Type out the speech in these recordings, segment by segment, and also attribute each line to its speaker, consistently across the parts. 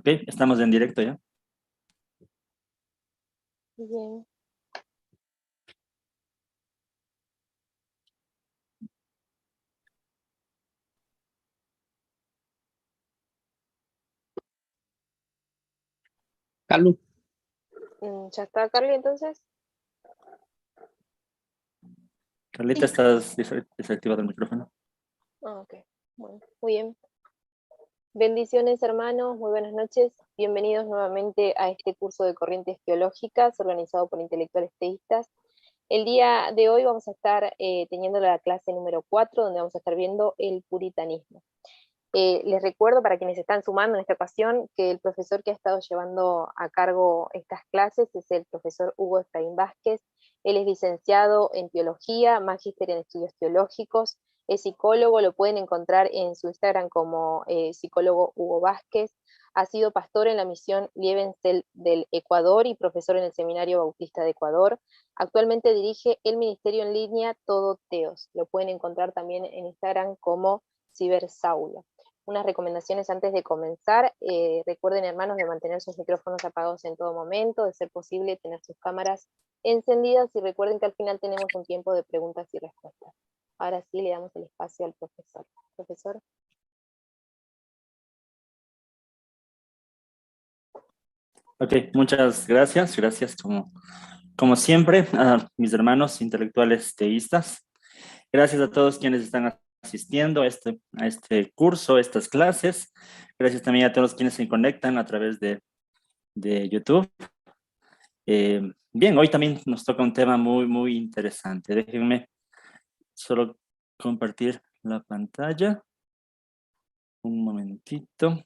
Speaker 1: Ok, estamos en directo ya.
Speaker 2: Bien.
Speaker 3: Carlos.
Speaker 2: ¿Ya está, Carly, entonces?
Speaker 1: Carlita, ¿estás desactivado el micrófono?
Speaker 2: Ok, bueno, muy bien. Bendiciones, hermanos, muy buenas noches. Bienvenidos nuevamente a este curso de corrientes teológicas organizado por intelectuales teístas. El día de hoy vamos a estar teniendo la clase número 4, donde vamos a estar viendo el puritanismo. Les recuerdo, para quienes están sumando en esta ocasión, que el profesor que ha estado llevando a cargo estas clases es el profesor Hugo Efraín Vázquez. Él es licenciado en teología, magíster en estudios teológicos, es psicólogo, lo pueden encontrar en su Instagram como psicólogo Hugo Vázquez. Ha sido pastor en la misión Liebenzell del Ecuador y profesor en el Seminario Bautista de Ecuador. Actualmente dirige el ministerio en línea Todo Teos. Lo pueden encontrar también en Instagram como Cibersaula. Unas recomendaciones antes de comenzar. Recuerden, hermanos, de mantener sus micrófonos apagados en todo momento, de ser posible tener sus cámaras encendidas, y recuerden que al final tenemos un tiempo de preguntas y respuestas. Ahora sí le damos el espacio al profesor. Profesor.
Speaker 1: Ok, muchas gracias. Gracias como siempre a mis hermanos intelectuales teístas. Gracias a todos quienes están asistiendo a este curso, a estas clases. Gracias también a todos quienes se conectan a través de YouTube. Bien, hoy también nos toca un tema muy interesante. Déjenme solo compartir la pantalla. Un momentito.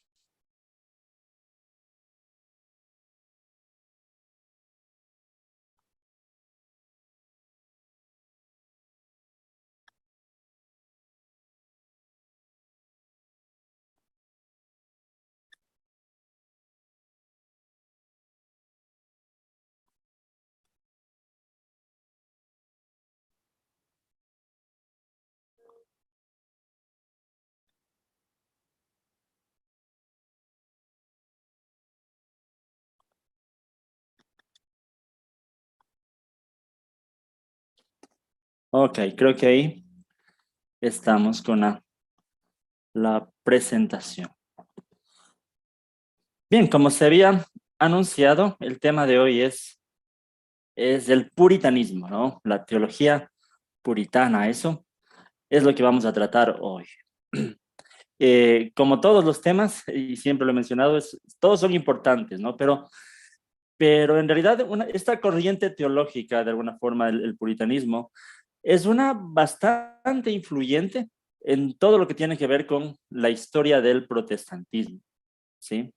Speaker 1: Ok, creo que ahí estamos con la presentación. Bien, como se había anunciado, el tema de hoy es el puritanismo, ¿no? La teología puritana, eso es lo que vamos a tratar hoy. Como todos los temas, y siempre lo he mencionado, todos son importantes, ¿no? Pero en realidad esta corriente teológica, de alguna forma, el puritanismo, es una bastante influyente en todo lo que tiene que ver con la historia del protestantismo, ¿sí?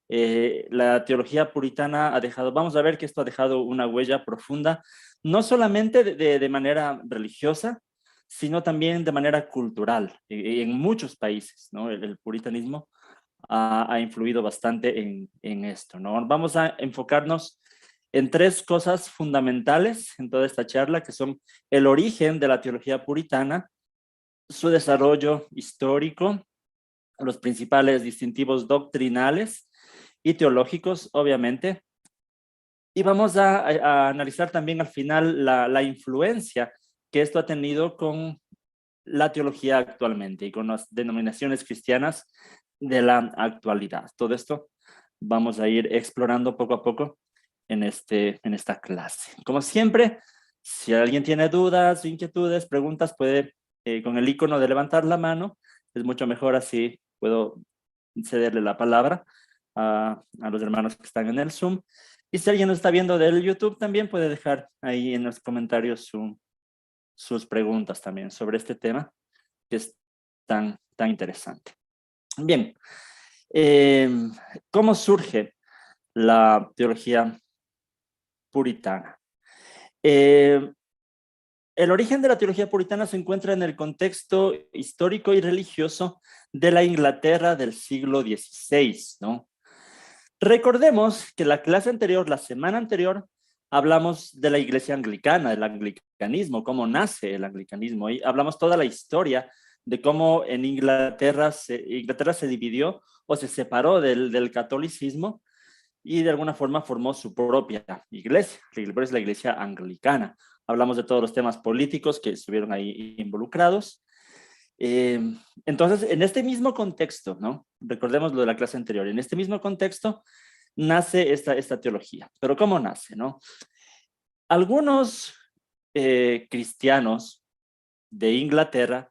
Speaker 1: La teología puritana ha dejado, vamos a ver que esto ha dejado una huella profunda, no solamente de manera religiosa, sino también de manera cultural, en muchos países, ¿no? El puritanismo ha influido bastante en esto, ¿no? Vamos a enfocarnos en tres cosas fundamentales en toda esta charla, que son el origen de la teología puritana, su desarrollo histórico, los principales distintivos doctrinales y teológicos, obviamente. Y vamos a analizar también al final la influencia que esto ha tenido con la teología actualmente y con las denominaciones cristianas de la actualidad. Todo esto vamos a ir explorando poco a poco en esta clase. Como siempre, si alguien tiene dudas, inquietudes, preguntas, puede con el icono de levantar la mano. Es mucho mejor así, puedo cederle la palabra a los hermanos que están en el Zoom. Y si alguien nos está viendo del YouTube, también puede dejar ahí en los comentarios sus preguntas también sobre este tema que es tan interesante. Bien, ¿cómo surge la teología puritana? El origen de la teología puritana se encuentra en el contexto histórico y religioso de la Inglaterra del siglo XVI, ¿no? Recordemos que la clase anterior, la semana anterior, hablamos de la iglesia anglicana, del anglicanismo, cómo nace el anglicanismo, y hablamos toda la historia de cómo en Inglaterra se dividió o se separó del catolicismo y de alguna forma formó su propia iglesia. Es la iglesia anglicana. Hablamos de todos los temas políticos que estuvieron ahí involucrados. Eh, entonces, en este mismo contexto, ¿no? Recordemos lo de la clase anterior, en este mismo contexto nace esta teología. Pero ¿cómo nace, no? Algunos cristianos de Inglaterra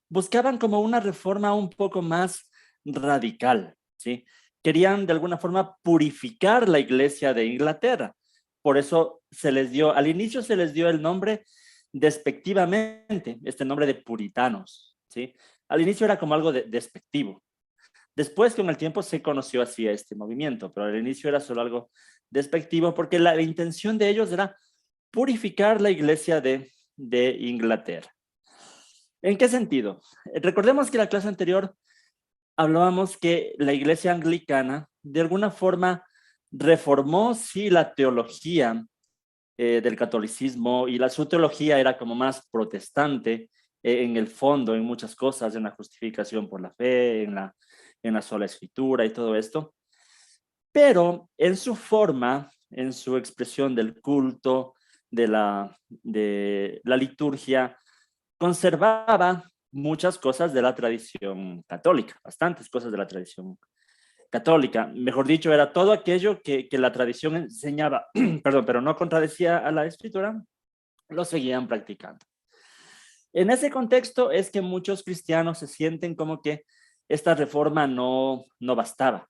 Speaker 1: buscaban como una reforma un poco más radical, ¿sí? Querían de alguna forma purificar la iglesia de Inglaterra. Por eso al inicio se les dio el nombre despectivamente, este nombre de puritanos, ¿sí? Al inicio era como algo despectivo. Después, con el tiempo, se conoció así a este movimiento, pero al inicio era solo algo despectivo porque la intención de ellos era purificar la iglesia de Inglaterra. ¿En qué sentido? Recordemos que en la clase anterior hablábamos que la iglesia anglicana de alguna forma reformó, sí, la teología del catolicismo y su teología era como más protestante en el fondo, en muchas cosas, en la justificación por la fe, en la sola escritura y todo esto. Pero en su forma, en su expresión del culto, de la liturgia, conservaba muchas cosas de la tradición católica, bastantes cosas de la tradición católica. Mejor dicho, era todo aquello que la tradición enseñaba, perdón, pero no contradecía a la escritura, lo seguían practicando. En ese contexto es que muchos cristianos se sienten como que esta reforma no bastaba.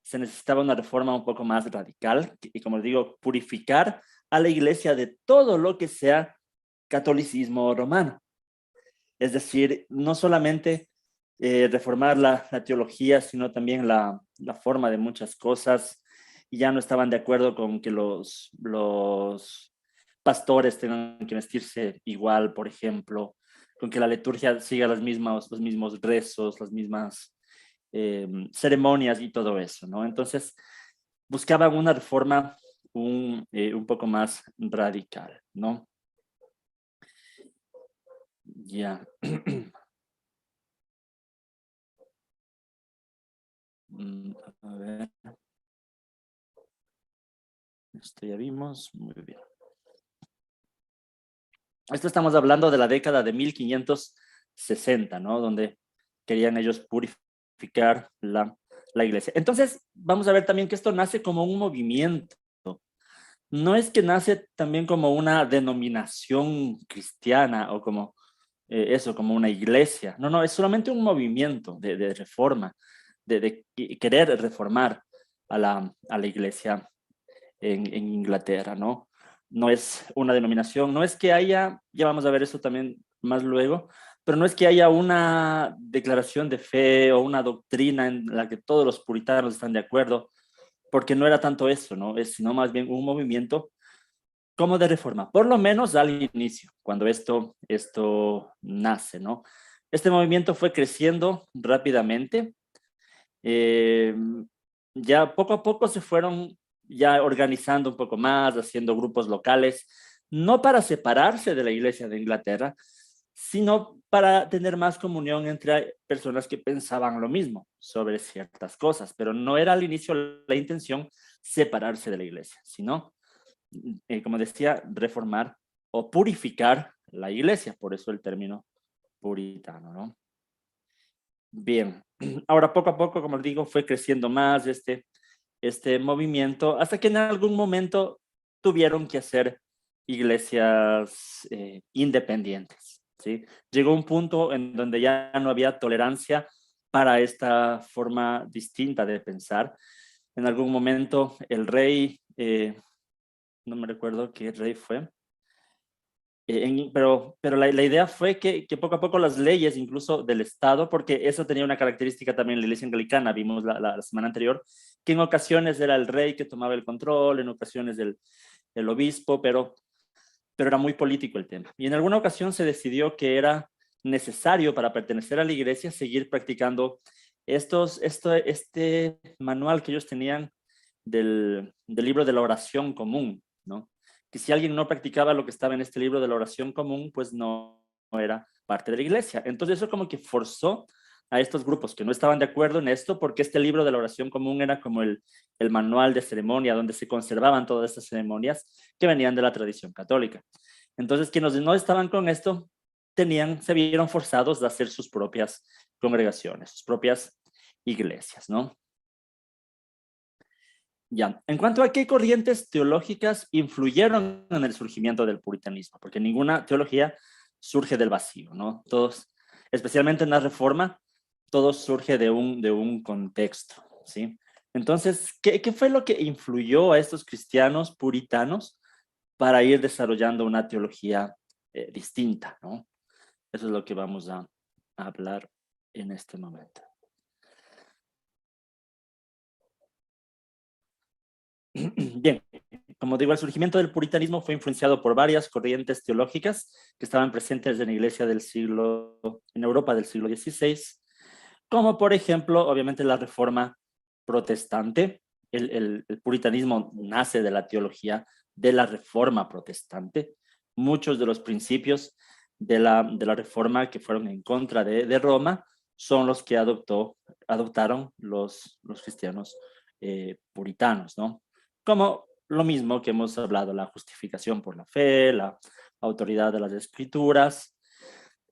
Speaker 1: Se necesitaba una reforma un poco más radical y, como digo, purificar a la iglesia de todo lo que sea catolicismo romano. Es decir, no solamente reformar la teología, sino también la forma de muchas cosas. Y ya no estaban de acuerdo con que los pastores tengan que vestirse igual, por ejemplo, con que la liturgia siga los mismos rezos, las mismas ceremonias y todo eso, ¿no? Entonces, buscaban una reforma un poco más radical, ¿no? Ya. A ver. Esto ya vimos. Muy bien. Esto estamos hablando de la década de 1560, ¿no? Donde querían ellos purificar la iglesia. Entonces, vamos a ver también que esto nace como un movimiento. No es que nace también como una denominación cristiana o como como una iglesia. No, es solamente un movimiento de reforma, de querer reformar a la iglesia en Inglaterra, ¿no? No es una denominación, no es que haya, ya vamos a ver eso también más luego, pero no es que haya una declaración de fe o una doctrina en la que todos los puritanos están de acuerdo, porque no era tanto eso, ¿no? Es sino más bien un movimiento como de reforma, por lo menos al inicio, cuando esto nace, ¿no? Este movimiento fue creciendo rápidamente. Eh, ya poco a poco se fueron ya organizando un poco más, haciendo grupos locales, no para separarse de la Iglesia de Inglaterra, sino para tener más comunión entre personas que pensaban lo mismo sobre ciertas cosas, pero no era al inicio la intención separarse de la Iglesia, sino como decía, reformar o purificar la iglesia, por eso el término puritano, ¿no? Bien, ahora poco a poco, como les digo, fue creciendo más este movimiento, hasta que en algún momento tuvieron que hacer iglesias independientes, ¿sí? Llegó un punto en donde ya no había tolerancia para esta forma distinta de pensar. En algún momento el rey no me recuerdo qué rey fue, pero la idea fue que poco a poco las leyes, incluso del Estado, porque eso tenía una característica también en la iglesia anglicana, vimos la semana anterior, que en ocasiones era el rey que tomaba el control, en ocasiones el obispo, pero era muy político el tema. Y en alguna ocasión se decidió que era necesario para pertenecer a la iglesia seguir practicando este manual que ellos tenían del libro de la oración común, ¿no? Que si alguien no practicaba lo que estaba en este libro de la oración común, pues no era parte de la iglesia. Entonces eso como que forzó a estos grupos que no estaban de acuerdo en esto, porque este libro de la oración común era como el manual de ceremonia donde se conservaban todas estas ceremonias que venían de la tradición católica. Entonces quienes no estaban con esto se vieron forzados a hacer sus propias congregaciones, sus propias iglesias, ¿no? Ya, en cuanto a qué corrientes teológicas influyeron en el surgimiento del puritanismo, porque ninguna teología surge del vacío, ¿no? Todos, especialmente en la Reforma, todo surge de un contexto, ¿sí? Entonces, ¿qué fue lo que influyó a estos cristianos puritanos para ir desarrollando una teología distinta, ¿no? Eso es lo que vamos a hablar en este momento. Bien, como digo, el surgimiento del puritanismo fue influenciado por varias corrientes teológicas que estaban presentes en la iglesia en Europa del siglo XVI, como por ejemplo, obviamente, la Reforma protestante. El puritanismo nace de la teología de la Reforma protestante. Muchos de los principios de la Reforma que fueron en contra de Roma son los que adoptaron los cristianos puritanos, ¿no? Como lo mismo que hemos hablado, la justificación por la fe, la autoridad de las escrituras.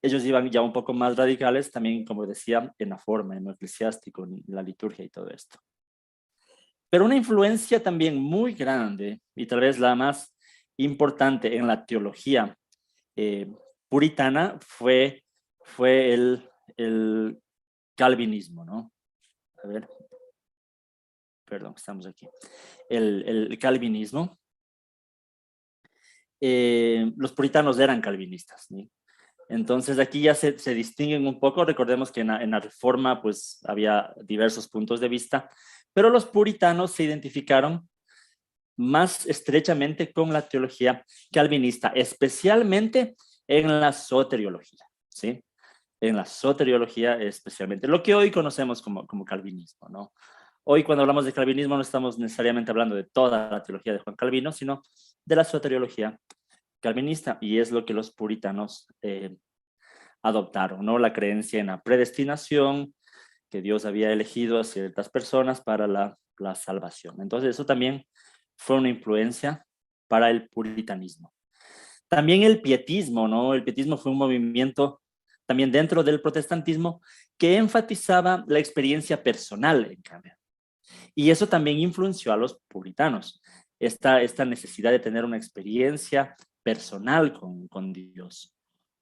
Speaker 1: Ellos iban ya un poco más radicales también, como decía, en la forma, en lo eclesiástico, en la liturgia y todo esto. Pero una influencia también muy grande, y tal vez la más importante en la teología puritana, fue el calvinismo, ¿no? A ver, perdón, estamos aquí. El calvinismo. Los puritanos eran calvinistas, ¿sí? Entonces aquí ya se distinguen un poco. Recordemos que en la Reforma pues había diversos puntos de vista, pero los puritanos se identificaron más estrechamente con la teología calvinista, especialmente en la soteriología, ¿sí? En la soteriología especialmente, lo que hoy conocemos como calvinismo, ¿no? Hoy cuando hablamos de calvinismo no estamos necesariamente hablando de toda la teología de Juan Calvino, sino de la soteriología calvinista, y es lo que los puritanos adoptaron, ¿no? La creencia en la predestinación, que Dios había elegido a ciertas personas para la salvación. Entonces eso también fue una influencia para el puritanismo. También el pietismo, ¿no? El pietismo fue un movimiento también dentro del protestantismo que enfatizaba la experiencia personal, en cambio. Y eso también influenció a los puritanos, esta necesidad de tener una experiencia personal con Dios.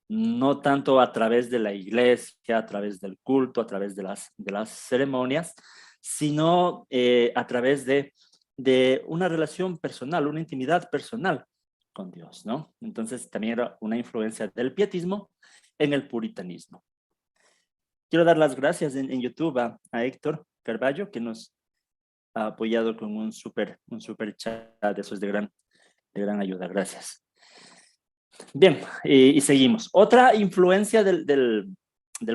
Speaker 1: No tanto a través de la iglesia, a través del culto, a través de las ceremonias, sino a través de una relación personal, una intimidad personal con Dios, ¿no? Entonces también era una influencia del pietismo en el puritanismo. Quiero dar las gracias en YouTube a Héctor Carballo, que nos ha apoyado con un super chat. Eso es de gran ayuda. Gracias. Bien, y seguimos. Otra influencia del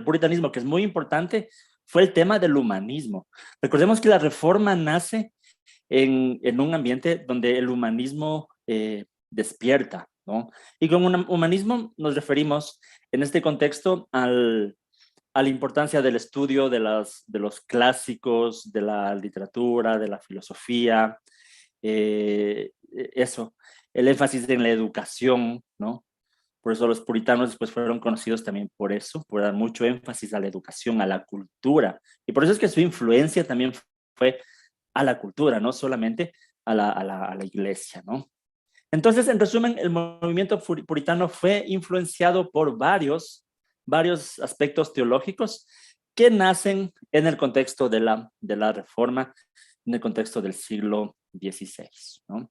Speaker 1: puritanismo que es muy importante fue el tema del humanismo. Recordemos que la Reforma nace en un ambiente donde el humanismo despierta, ¿no? Y con un humanismo nos referimos en este contexto a la importancia del estudio de los clásicos, de la literatura, de la filosofía, eso, el énfasis en la educación, ¿no? Por eso los puritanos después fueron conocidos también por eso, por dar mucho énfasis a la educación, a la cultura. Y por eso es que su influencia también fue a la cultura, no solamente a la iglesia, ¿no? Entonces, en resumen, el movimiento puritano fue influenciado por varios aspectos teológicos que nacen en el contexto de la Reforma, en el contexto del siglo XVI, ¿no?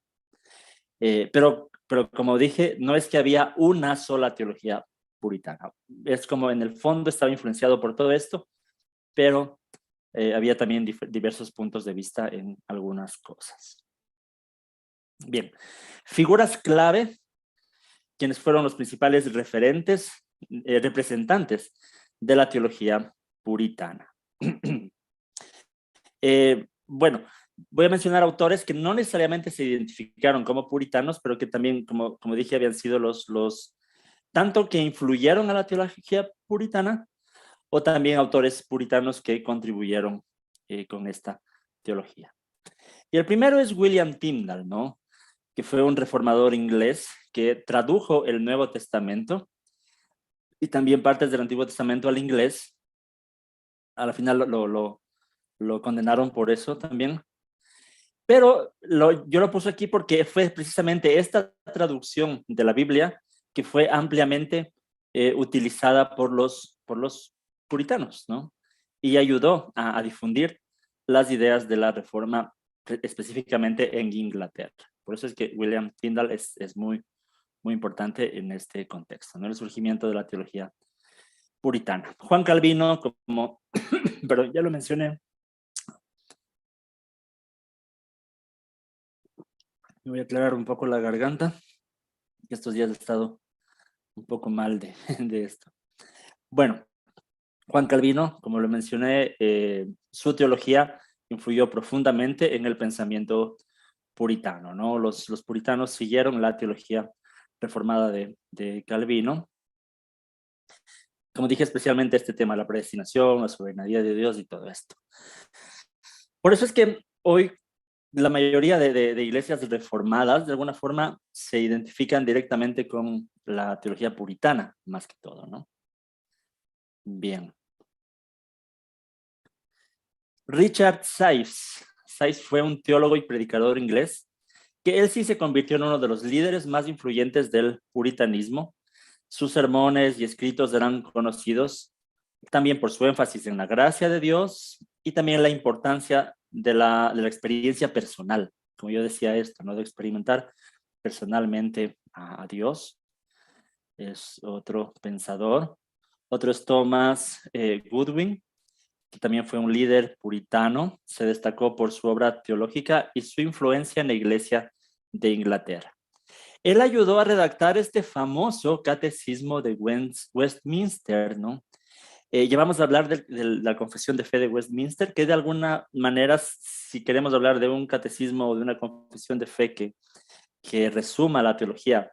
Speaker 1: Pero como dije, no es que había una sola teología puritana. Es como en el fondo estaba influenciado por todo esto, pero había también diversos puntos de vista en algunas cosas. Bien, figuras clave, quienes fueron los principales representantes de la teología puritana. Bueno, voy a mencionar autores que no necesariamente se identificaron como puritanos, pero que también, como dije, habían sido los tanto que influyeron a la teología puritana, o también autores puritanos que contribuyeron con esta teología. Y el primero es William Tyndale, ¿no? Que fue un reformador inglés que tradujo el Nuevo Testamento y también partes del Antiguo Testamento al inglés. A la final lo condenaron por eso también. Pero yo lo puse aquí porque fue precisamente esta traducción de la Biblia que fue ampliamente utilizada por los puritanos, ¿no? Y ayudó a difundir las ideas de la reforma específicamente en Inglaterra. Por eso es que William Tyndale es muy, muy importante en este contexto, ¿no? El surgimiento de la teología puritana. Juan Calvino, como pero ya lo mencioné, me voy a aclarar un poco la garganta, que estos días he estado un poco mal de esto. Bueno, Juan Calvino, como lo mencioné, su teología influyó profundamente en el pensamiento puritano, ¿no? Los puritanos siguieron la teología reformada de Calvino. Como dije, especialmente este tema, la predestinación, la soberanía de Dios y todo esto. Por eso es que hoy la mayoría de iglesias reformadas, de alguna forma, se identifican directamente con la teología puritana, más que todo, ¿no? Bien. Richard Sives. Sives fue un teólogo y predicador inglés que él sí se convirtió en uno de los líderes más influyentes del puritanismo. Sus sermones y escritos eran conocidos también por su énfasis en la gracia de Dios y también la importancia de la experiencia personal, como yo decía esto, ¿no? De experimentar personalmente a Dios. Es otro pensador. Otro es Thomas Goodwin, que también fue un líder puritano. Se destacó por su obra teológica y su influencia en la Iglesia de Inglaterra. Él ayudó a redactar este famoso catecismo de Westminster, ¿no? Ya vamos a hablar de la confesión de fe de Westminster, que de alguna manera, si queremos hablar de un catecismo o de una confesión de fe que resuma la teología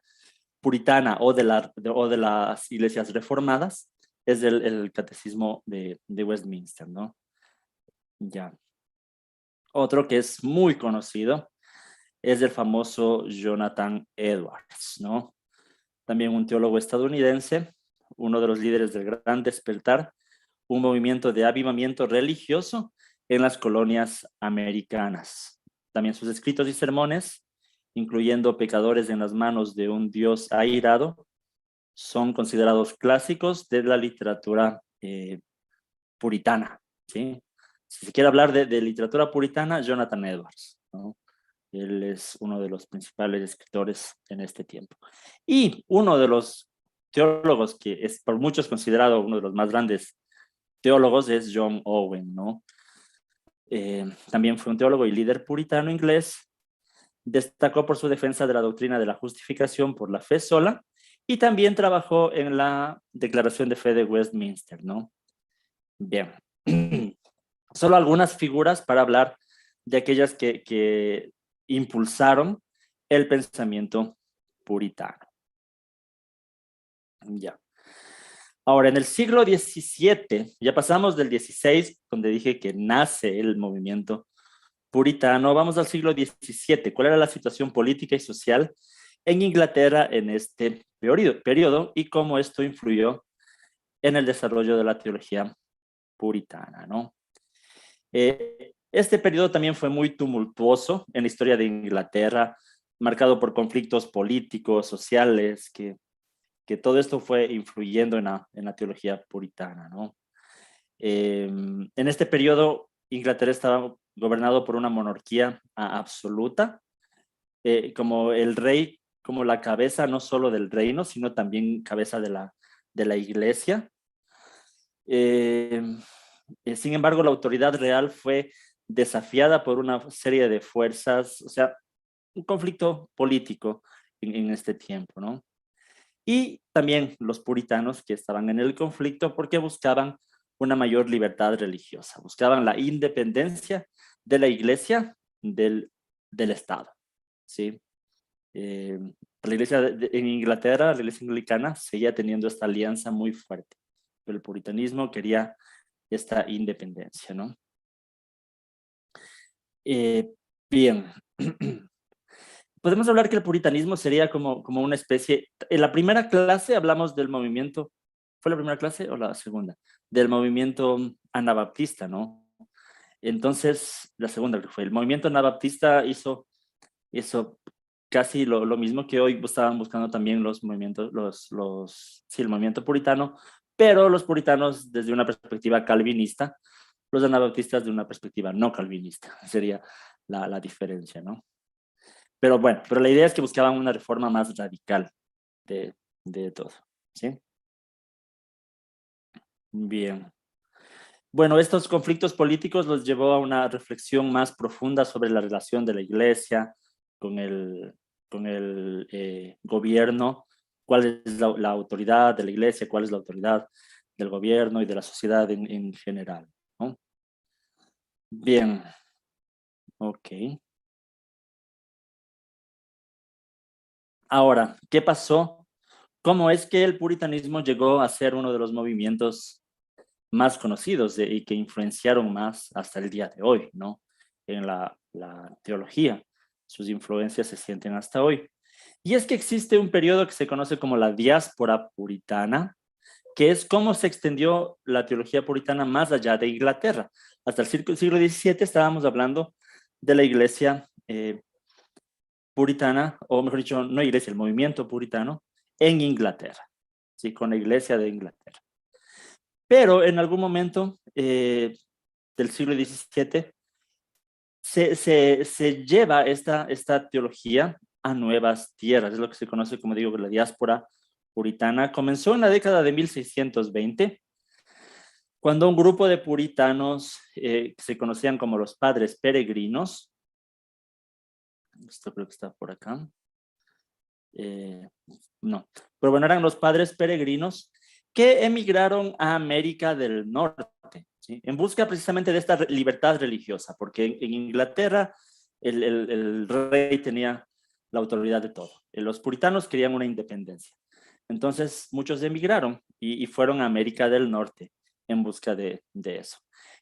Speaker 1: puritana o de las iglesias reformadas, es el catecismo de Westminster, ¿no? Ya. Otro que es muy conocido es el famoso Jonathan Edwards, ¿no? También un teólogo estadounidense, uno de los líderes del Gran Despertar, un movimiento de avivamiento religioso en las colonias americanas. También sus escritos y sermones, incluyendo Pecadores en las manos de un Dios airado, son considerados clásicos de la literatura puritana, ¿sí? Si se quiere hablar de literatura puritana, Jonathan Edwards, ¿no? Él es uno de los principales escritores en este tiempo. Y uno de los teólogos que es por muchos considerado uno de los más grandes teólogos es John Owen, ¿no? También fue un teólogo y líder puritano inglés. Destacó por su defensa de la doctrina de la justificación por la fe sola y también trabajó en la Declaración de Fe de Westminster, ¿no? Bien. Solo algunas figuras para hablar de aquellas que impulsaron el pensamiento puritano. Ya. Ahora, en el siglo XVII, ya pasamos del XVI, donde dije que nace el movimiento puritano, vamos al siglo XVII. ¿Cuál era la situación política y social en Inglaterra en este periodo y cómo esto influyó en el desarrollo de la teología puritana, ¿no? Este periodo también fue muy tumultuoso en la historia de Inglaterra, marcado por conflictos políticos, sociales, que todo esto fue influyendo en la teología puritana, ¿no? En este periodo, Inglaterra estaba gobernado por una monarquía absoluta, como el rey, como la cabeza no solo del reino, sino también cabeza de la iglesia. Sin embargo, la autoridad real fue desafiada por una serie de fuerzas, o sea, un conflicto político en este tiempo, ¿no? Y también los puritanos que estaban en el conflicto porque buscaban una mayor libertad religiosa, buscaban la independencia de la iglesia del Estado, ¿sí? La iglesia en Inglaterra, la iglesia anglicana, seguía teniendo esta alianza muy fuerte, pero el puritanismo quería esta independencia, ¿no? Bien. Podemos hablar que el puritanismo sería como una especie... En la primera clase hablamos del movimiento, ¿fue la primera clase o la segunda? Del movimiento anabaptista, ¿no? Entonces, la segunda que fue, el movimiento anabaptista hizo casi lo mismo que hoy estaban buscando también los movimientos, sí, el movimiento puritano, pero los puritanos desde una perspectiva calvinista, los anabaptistas de una perspectiva no calvinista, sería la diferencia, ¿no? Pero bueno, pero la idea es que buscaban una reforma más radical de todo, ¿sí? Bien. Bueno, estos conflictos políticos los llevó a una reflexión más profunda sobre la relación de la iglesia con el gobierno, cuál es la autoridad de la iglesia, cuál es la autoridad del gobierno y de la sociedad en general, ¿no? Bien, ok. Ahora, ¿qué pasó? ¿Cómo es que el puritanismo llegó a ser uno de los movimientos más conocidos y que influenciaron más hasta el día de hoy, ¿no? En la teología. Sus influencias se sienten hasta hoy. Y es que existe un periodo que se conoce como la diáspora puritana, que es cómo se extendió la teología puritana más allá de Inglaterra. Hasta el siglo XVII estábamos hablando de la iglesia puritana, o mejor dicho, no iglesia, el movimiento puritano en Inglaterra, ¿sí? Con la iglesia de Inglaterra. Pero en algún momento del siglo XVII se lleva esta teología a nuevas tierras, es lo que se conoce, como digo, la diáspora puritana. Comenzó en la década de 1620, cuando un grupo de puritanos que se conocían como los padres peregrinos, esto creo que está por acá, no, pero bueno, eran los padres peregrinos que emigraron a América del Norte, ¿sí? En busca precisamente de esta libertad religiosa, porque en Inglaterra el rey tenía la autoridad de todo. Los puritanos querían una independencia. Entonces muchos emigraron y fueron a América del Norte en busca de eso.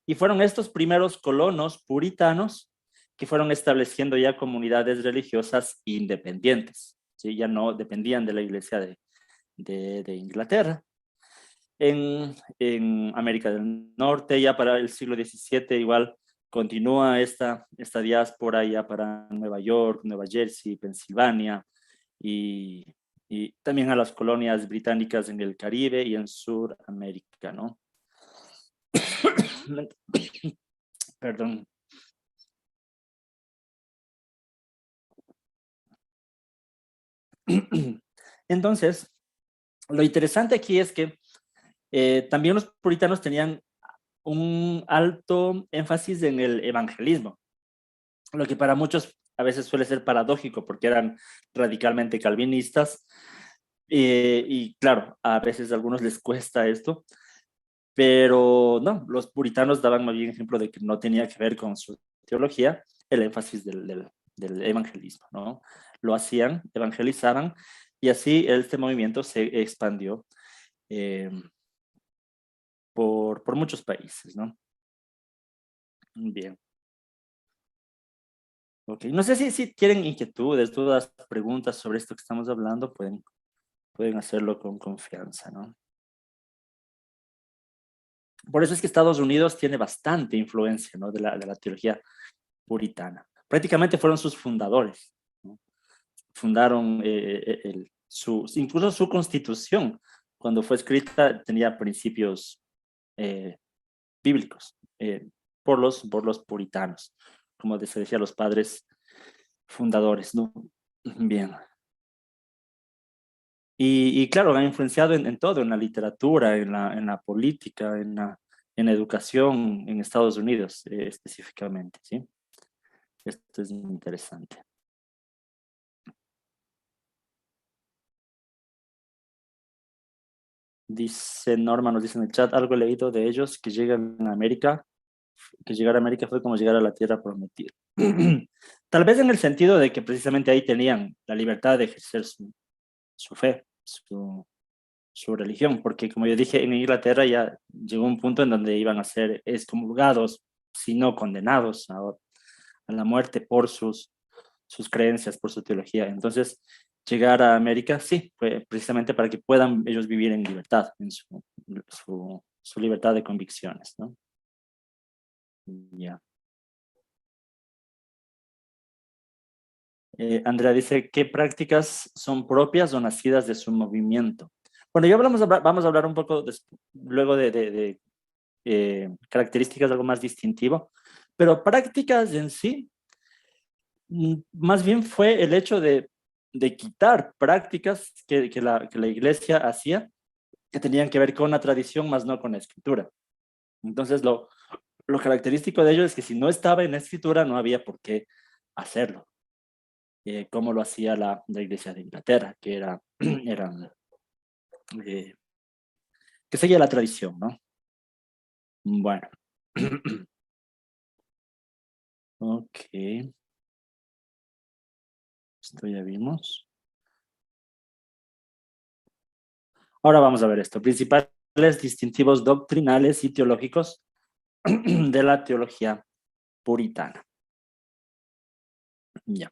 Speaker 1: Y fueron estos primeros colonos puritanos que fueron estableciendo ya comunidades religiosas independientes, ¿sí? Ya no dependían de la iglesia de Inglaterra. En América del Norte, ya para el siglo XVII, igual continúa esta diáspora ya para Nueva York, Nueva Jersey, Pensilvania y, y también a las colonias británicas en el Caribe y en Sudamérica, ¿no? Perdón. Entonces, lo interesante aquí es que también los puritanos tenían un alto énfasis en el evangelismo, lo que para muchos a veces suele ser paradójico porque eran radicalmente calvinistas y claro, a veces a algunos les cuesta esto, pero no, los puritanos daban más bien ejemplo de que no tenía que ver con su teología el énfasis del evangelismo, ¿no? Lo hacían, evangelizaban y así este movimiento se expandió eh, por muchos países, ¿no? Bien. Ok, no sé si tienen inquietudes, dudas, preguntas sobre esto que estamos hablando, pueden hacerlo con confianza, ¿no? Por eso es que Estados Unidos tiene bastante influencia, ¿no? de la teología puritana. Prácticamente fueron sus fundadores, ¿no? Fundaron incluso su constitución, cuando fue escrita, tenía principios eh, bíblicos por los puritanos, como se decía, los padres fundadores, ¿no? Bien. Y claro, han influenciado en todo, en la literatura, en la política, en la educación en Estados Unidos específicamente, ¿sí? Esto es muy interesante. Dice Norma, nos dice en el chat, algo he leído de ellos que llegan a América que llegar a América fue como llegar a la tierra prometida. Tal vez en el sentido de que precisamente ahí tenían la libertad de ejercer su fe, su religión, porque como yo dije, en Inglaterra ya llegó un punto en donde iban a ser excomulgados, si no condenados a la muerte por sus creencias, por su teología. Entonces, llegar a América, sí, fue precisamente para que puedan ellos vivir en libertad, en su libertad de convicciones, ¿no? Ya. Andrea dice, ¿qué prácticas son propias o nacidas de su movimiento? Bueno, ya vamos a hablar un poco luego de características algo más distintivo, pero prácticas en sí, más bien fue el hecho de quitar prácticas que la iglesia hacía, que tenían que ver con la tradición, más no con la escritura. Entonces, lo característico de ello es que si no estaba en la escritura, no había por qué hacerlo. Como lo hacía la iglesia de Inglaterra, que eh, que seguía la tradición, ¿no? Bueno. Ok. Esto ya vimos. Ahora vamos a ver esto. Principales distintivos doctrinales y teológicos de la teología puritana. Ya.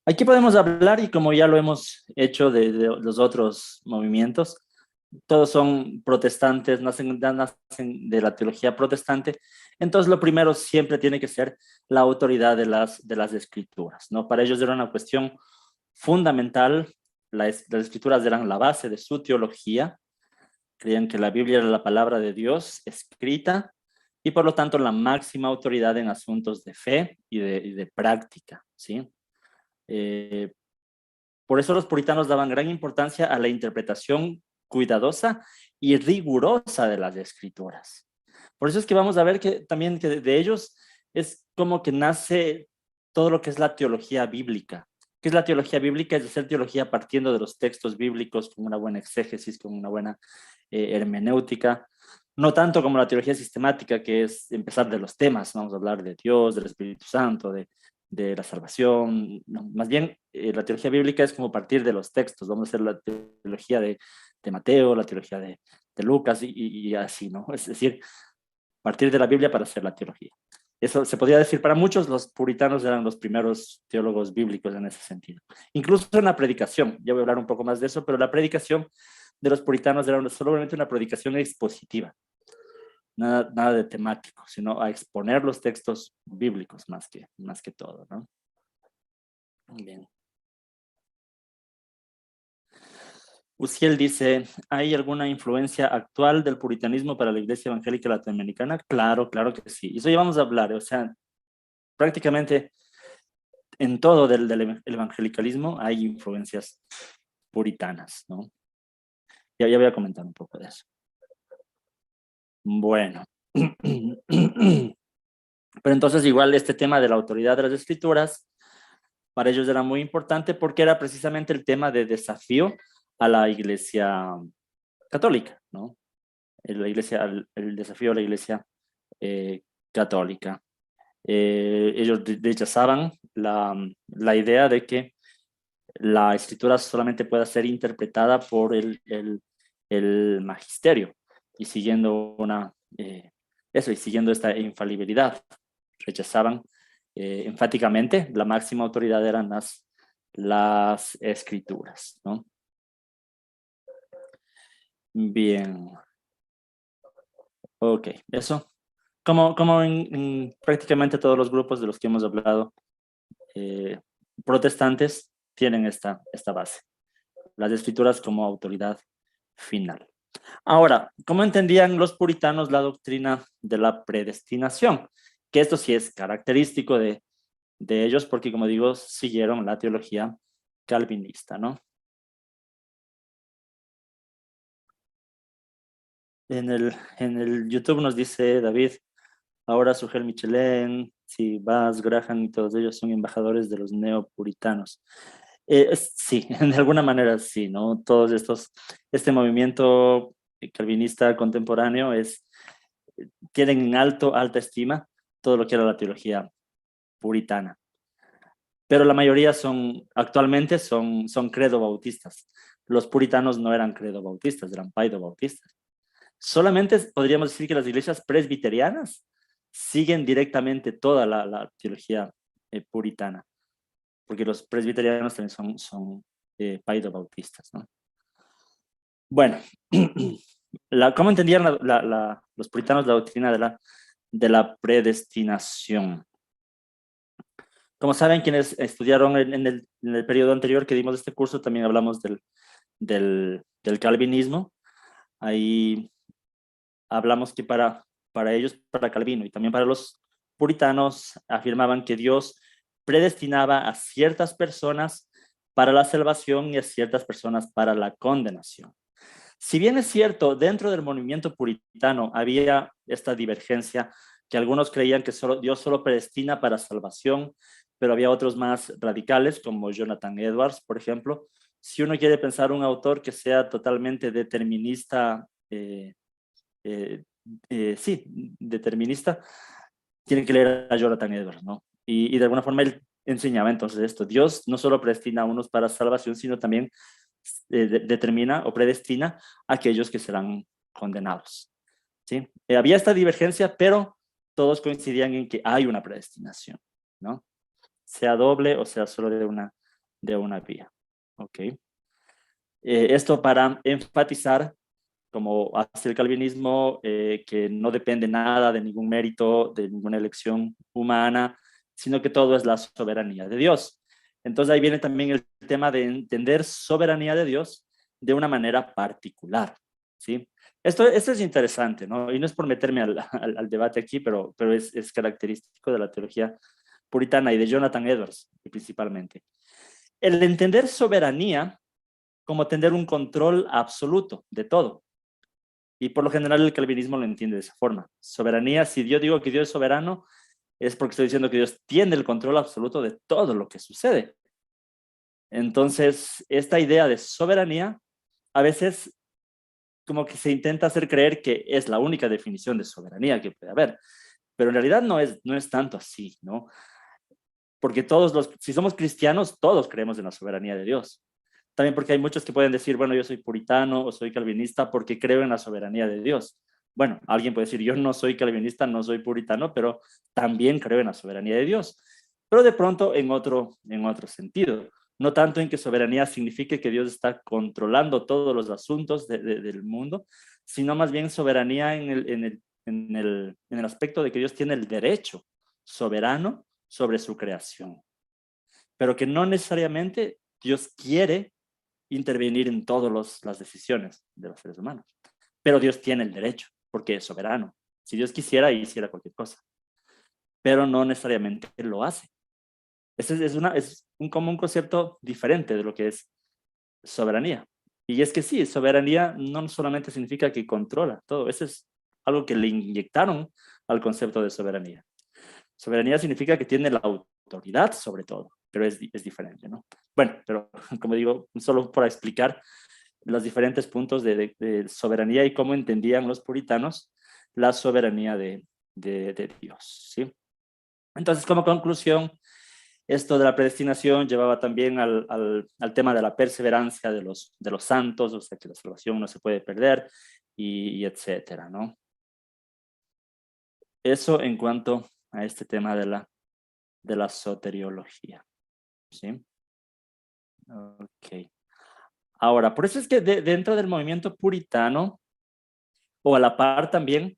Speaker 1: Aquí podemos hablar, y como ya lo hemos hecho de los otros movimientos, todos son protestantes, nacen de la teología protestante. Entonces, lo primero siempre tiene que ser la autoridad de las escrituras, ¿no? Para ellos era una cuestión fundamental. Las escrituras eran la base de su teología. Creían que la Biblia era la palabra de Dios escrita y por lo tanto la máxima autoridad en asuntos de fe y de práctica, ¿sí? Eh, por eso los puritanos daban gran importancia a la interpretación cuidadosa y rigurosa de las escrituras. Por eso es que vamos a ver que también que de ellos es como que nace todo lo que es la teología bíblica. ¿Qué es la teología bíblica? Es hacer teología partiendo de los textos bíblicos con una buena exégesis, con una buena hermenéutica. No tanto como la teología sistemática, que es empezar de los temas. Vamos a hablar de Dios, del Espíritu Santo, de la salvación. No, más bien, la teología bíblica es como partir de los textos. Vamos a hacer la teología de Mateo, la teología de Lucas y así, ¿no? Es decir, partir de la Biblia para hacer la teología. Eso se podría decir para muchos, los puritanos eran los primeros teólogos bíblicos en ese sentido. Incluso en la predicación, ya voy a hablar un poco más de eso, pero la predicación de los puritanos era solamente una predicación expositiva, nada de temático, sino a exponer los textos bíblicos más que todo, ¿no? Bien. Uciel dice, ¿hay alguna influencia actual del puritanismo para la iglesia evangélica latinoamericana? Claro, claro que sí. Eso ya vamos a hablar, o sea, prácticamente en todo del evangelicalismo hay influencias puritanas, ¿no? Ya voy a comentar un poco de eso. Bueno. Pero entonces igual este tema de la autoridad de las escrituras, para ellos era muy importante porque era precisamente el tema de desafío a la iglesia católica, ¿no? El desafío a la iglesia católica. Ellos rechazaban la idea de que la escritura solamente pueda ser interpretada por el magisterio y siguiendo y siguiendo esta infalibilidad. Rechazaban enfáticamente, la máxima autoridad eran las escrituras, ¿no? Bien. Ok, eso. Como en prácticamente todos los grupos de los que hemos hablado, protestantes tienen esta base. Las escrituras como autoridad final. Ahora, ¿cómo entendían los puritanos la doctrina de la predestinación? Que esto sí es característico de ellos porque, como digo, siguieron la teología calvinista, ¿no? En el YouTube nos dice David, ahora Sugel Michelén, si Bas, Graham y todos ellos son embajadores de los neopuritanos. Sí, de alguna manera sí, ¿no? Este movimiento calvinista contemporáneo es tienen en alta estima todo lo que era la teología puritana. Pero la mayoría actualmente son credo bautistas. Los puritanos no eran credo bautistas, eran paido bautistas. Solamente podríamos decir que las iglesias presbiterianas siguen directamente toda la teología puritana, porque los presbiterianos también son paido bautistas, ¿no? Bueno, ¿cómo entendían los puritanos la doctrina de la predestinación? Como saben, quienes estudiaron en el periodo anterior que dimos este curso, también hablamos del calvinismo. Ahí hablamos que para ellos, para Calvino y también para los puritanos, afirmaban que Dios predestinaba a ciertas personas para la salvación y a ciertas personas para la condenación. Si bien es cierto, dentro del movimiento puritano había esta divergencia, que algunos creían que Dios solo predestina para salvación, pero había otros más radicales, como Jonathan Edwards, por ejemplo. Si uno quiere pensar un autor que sea totalmente determinista, sí, determinista, tiene que leer a Jonathan Edwards, ¿no? Y de alguna forma él enseñaba entonces esto. Dios no solo predestina a unos para salvación, sino también determina o predestina a aquellos que serán condenados, ¿sí? Había esta divergencia, pero todos coincidían en que hay una predestinación, ¿no? Sea doble o sea solo de una vía, ¿ok? Esto para enfatizar, como hace el calvinismo, que no depende nada de ningún mérito, de ninguna elección humana, sino que todo es la soberanía de Dios. Entonces ahí viene también el tema de entender soberanía de Dios de una manera particular, ¿sí? Esto es interesante, ¿no? Y no es por meterme al debate aquí, pero es característico de la teología puritana y de Jonathan Edwards, principalmente. El entender soberanía como tener un control absoluto de todo. Y por lo general el calvinismo lo entiende de esa forma. Soberanía, si yo digo que Dios es soberano, es porque estoy diciendo que Dios tiene el control absoluto de todo lo que sucede. Entonces, esta idea de soberanía, a veces como que se intenta hacer creer que es la única definición de soberanía que puede haber, pero en realidad no es tanto así, ¿no? Porque si somos cristianos, todos creemos en la soberanía de Dios. También porque hay muchos que pueden decir, bueno, yo soy puritano o soy calvinista porque creo en la soberanía de Dios. Bueno, alguien puede decir, yo no soy calvinista, no soy puritano, pero también creo en la soberanía de Dios. Pero de pronto en otro sentido. No tanto en que soberanía signifique que Dios está controlando todos los asuntos del mundo, sino más bien soberanía en el aspecto de que Dios tiene el derecho soberano sobre su creación. Pero que no necesariamente Dios quiere intervenir en todas las decisiones de los seres humanos. Pero Dios tiene el derecho, porque es soberano. Si Dios quisiera, hiciera cualquier cosa. Pero no necesariamente lo hace. Ese es como un concepto diferente de lo que es soberanía. Y es que sí, soberanía no solamente significa que controla todo. Eso es algo que le inyectaron al concepto de soberanía. Soberanía significa que tiene la autoridad sobre todo, pero es diferente, ¿no? Bueno, pero como digo, solo para explicar los diferentes puntos de soberanía y cómo entendían los puritanos la soberanía de Dios, ¿sí? Entonces, como conclusión, esto de la predestinación llevaba también al tema de la perseverancia de los santos, o sea, que la salvación no se puede perder, y etcétera, ¿no? Eso en cuanto a este tema de la soteriología, ¿sí? Ok. Ahora, por eso es que dentro del movimiento puritano, o a la par también,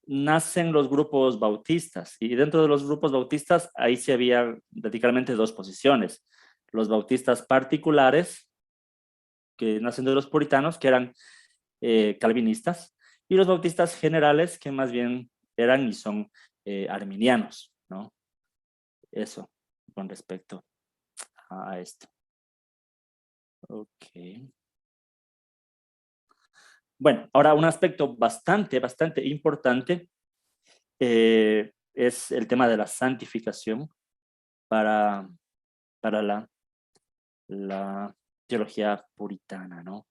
Speaker 1: nacen los grupos bautistas. Y dentro de los grupos bautistas, ahí sí había radicalmente dos posiciones. Los bautistas particulares, que nacen de los puritanos, que eran calvinistas, y los bautistas generales, que más bien eran y son arminianos, ¿no? Eso, con respecto a esto. Ok. Bueno, ahora un aspecto bastante importante es el tema de la santificación para la teología puritana, ¿no?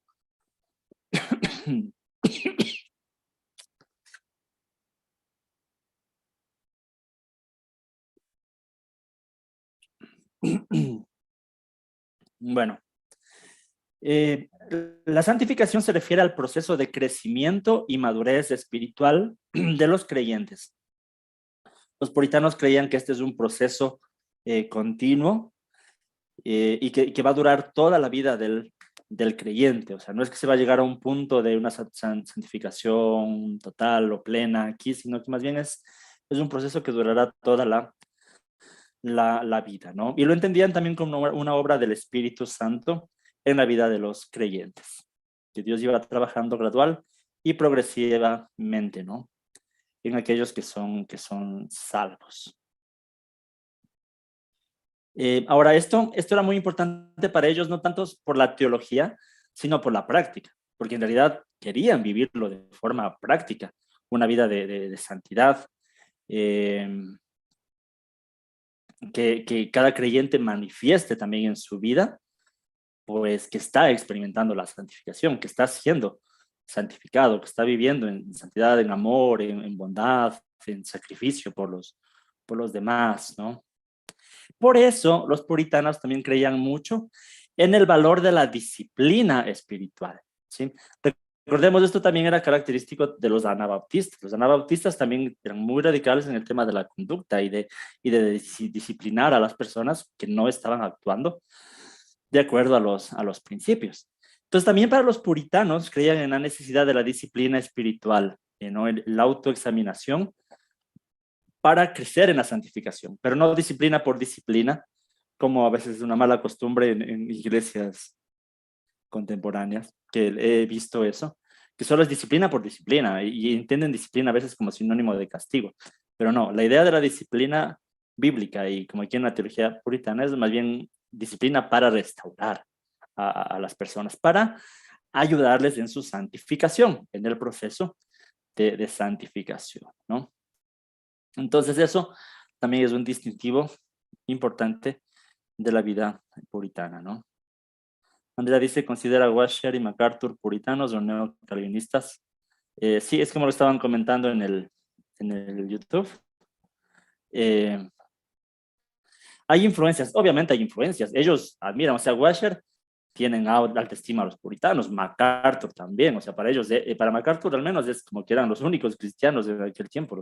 Speaker 1: Bueno, la santificación se refiere al proceso de crecimiento y madurez espiritual de los creyentes. Los puritanos creían que este es un proceso continuo y que va a durar toda la vida del creyente. O sea, no es que se va a llegar a un punto de una santificación total o plena aquí, sino que más bien es un proceso que durará toda la vida, ¿no? Y lo entendían también como una obra del Espíritu Santo en la vida de los creyentes, que Dios iba trabajando gradual y progresivamente, ¿no? En aquellos que son salvos. Ahora, esto era muy importante para ellos, no tanto por la teología, sino por la práctica, porque en realidad querían vivirlo de forma práctica, una vida de santidad, que cada creyente manifieste también en su vida, pues que está experimentando la santificación, que está siendo santificado, que está viviendo en santidad, en amor, en bondad, en sacrificio por los demás, ¿no? Por eso los puritanos también creían mucho en el valor de la disciplina espiritual, ¿sí? Recordemos, esto también era característico de los anabaptistas. Los anabaptistas también eran muy radicales en el tema de la conducta y de disciplinar a las personas que no estaban actuando de acuerdo a los principios. Entonces, también para los puritanos creían en la necesidad de la disciplina espiritual, ¿no? La autoexaminación para crecer en la santificación, pero no disciplina por disciplina, como a veces es una mala costumbre en iglesias contemporáneas, que he visto eso, que solo es disciplina por disciplina y entienden disciplina a veces como sinónimo de castigo, pero no, la idea de la disciplina bíblica y como aquí en la teología puritana es más bien disciplina para restaurar a las personas, para ayudarles en su santificación, en el proceso de santificación, ¿no? Entonces eso también es un distintivo importante de la vida puritana, ¿no? Andrea dice, ¿considera Washer y MacArthur puritanos o neocalvinistas? Sí, es como lo estaban comentando en el YouTube. Hay influencias, obviamente hay influencias. Ellos admiran, o sea, Washer tienen alta estima a los puritanos, MacArthur también, o sea, para ellos, para MacArthur al menos es como que eran los únicos cristianos de aquel tiempo,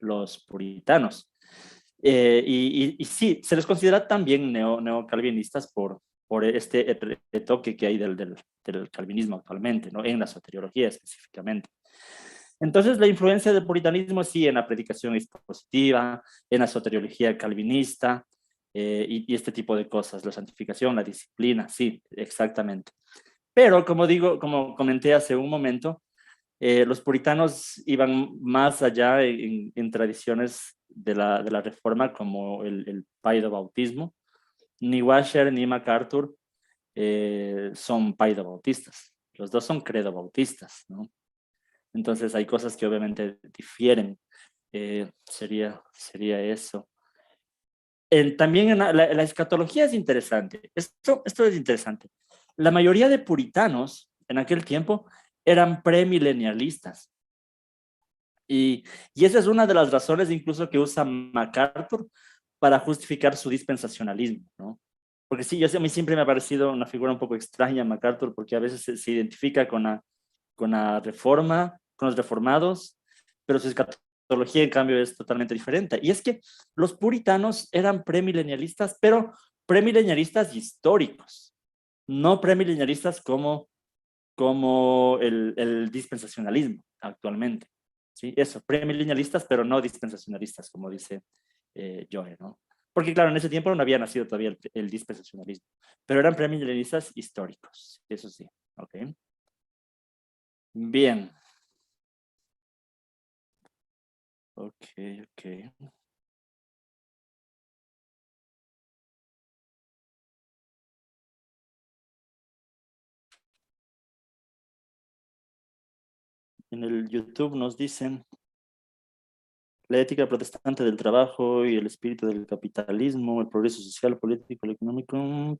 Speaker 1: los puritanos. Y sí, se les considera también neocalvinistas por este retoque que hay del calvinismo actualmente, ¿no? En la soteriología específicamente. Entonces, la influencia del puritanismo sí en la predicación expositiva, en la soteriología calvinista y este tipo de cosas, la santificación, la disciplina, sí, exactamente. Pero, como digo, como comenté hace un momento, los puritanos iban más allá en tradiciones de la reforma, como el paidobautismo. Ni Washer ni MacArthur son paidobautistas. Los dos son credobautistas, ¿no? Entonces hay cosas que obviamente difieren. Sería eso. También en la escatología es interesante. Esto es interesante. La mayoría de puritanos en aquel tiempo eran premilenialistas. Y esa es una de las razones incluso que usa MacArthur para justificar su dispensacionalismo, ¿no? Porque sí, a mí siempre me ha parecido una figura un poco extraña MacArthur, porque a veces se identifica con la reforma, con los reformados, pero su escatología en cambio es totalmente diferente. Y es que los puritanos eran premilenialistas, pero premilenialistas históricos, no premilenialistas como el dispensacionalismo actualmente. ¿Sí? Eso, premilenialistas, pero no dispensacionalistas, como dice Joe, ¿no? Porque claro, en ese tiempo no había nacido todavía el dispensacionalismo, pero eran premilenialistas históricos, eso sí, ¿ok? Bien. Ok. En el YouTube nos dicen la ética protestante del trabajo y el espíritu del capitalismo, el progreso social, político, económico.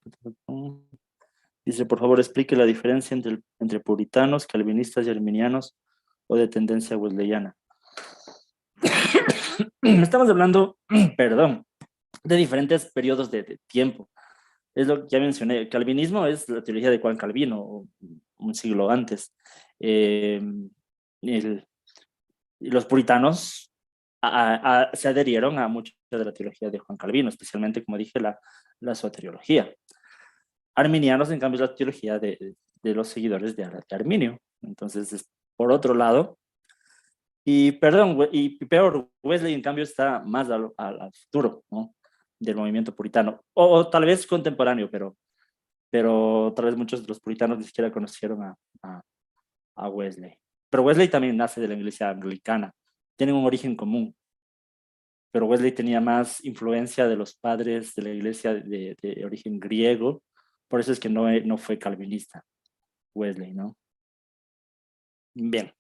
Speaker 1: Dice, por favor, explique la diferencia entre puritanos, calvinistas y arminianos o de tendencia wesleyana. Estamos hablando, perdón, de diferentes periodos de tiempo. Es lo que ya mencioné. El calvinismo es la teología de Juan Calvino, un siglo antes. Eh, y los puritanos se adherieron a mucha de la teología de Juan Calvino, especialmente, como dije, la soteriología. Arminianos, en cambio, es la teología de los seguidores de Arminio. Entonces, por otro lado, y perdón, y peor, Wesley, en cambio, está más al futuro, ¿no? Del movimiento puritano, o tal vez contemporáneo, pero tal vez muchos de los puritanos ni siquiera conocieron a Wesley. Pero Wesley también nace de la iglesia anglicana, tienen un origen común, pero Wesley tenía más influencia de los padres de la iglesia de origen griego, por eso es que no fue calvinista Wesley, ¿no? Bien.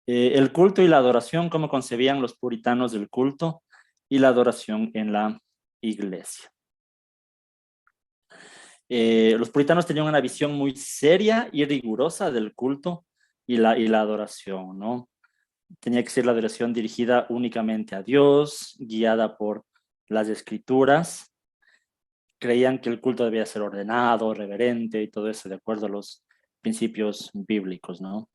Speaker 1: El culto y la adoración, cómo concebían los puritanos del culto y la adoración en la iglesia. Los puritanos tenían una visión muy seria y rigurosa del culto y la adoración, ¿no? Tenía que ser la adoración dirigida únicamente a Dios, guiada por las escrituras. Creían que el culto debía ser ordenado, reverente y todo eso de acuerdo a los principios bíblicos, ¿no?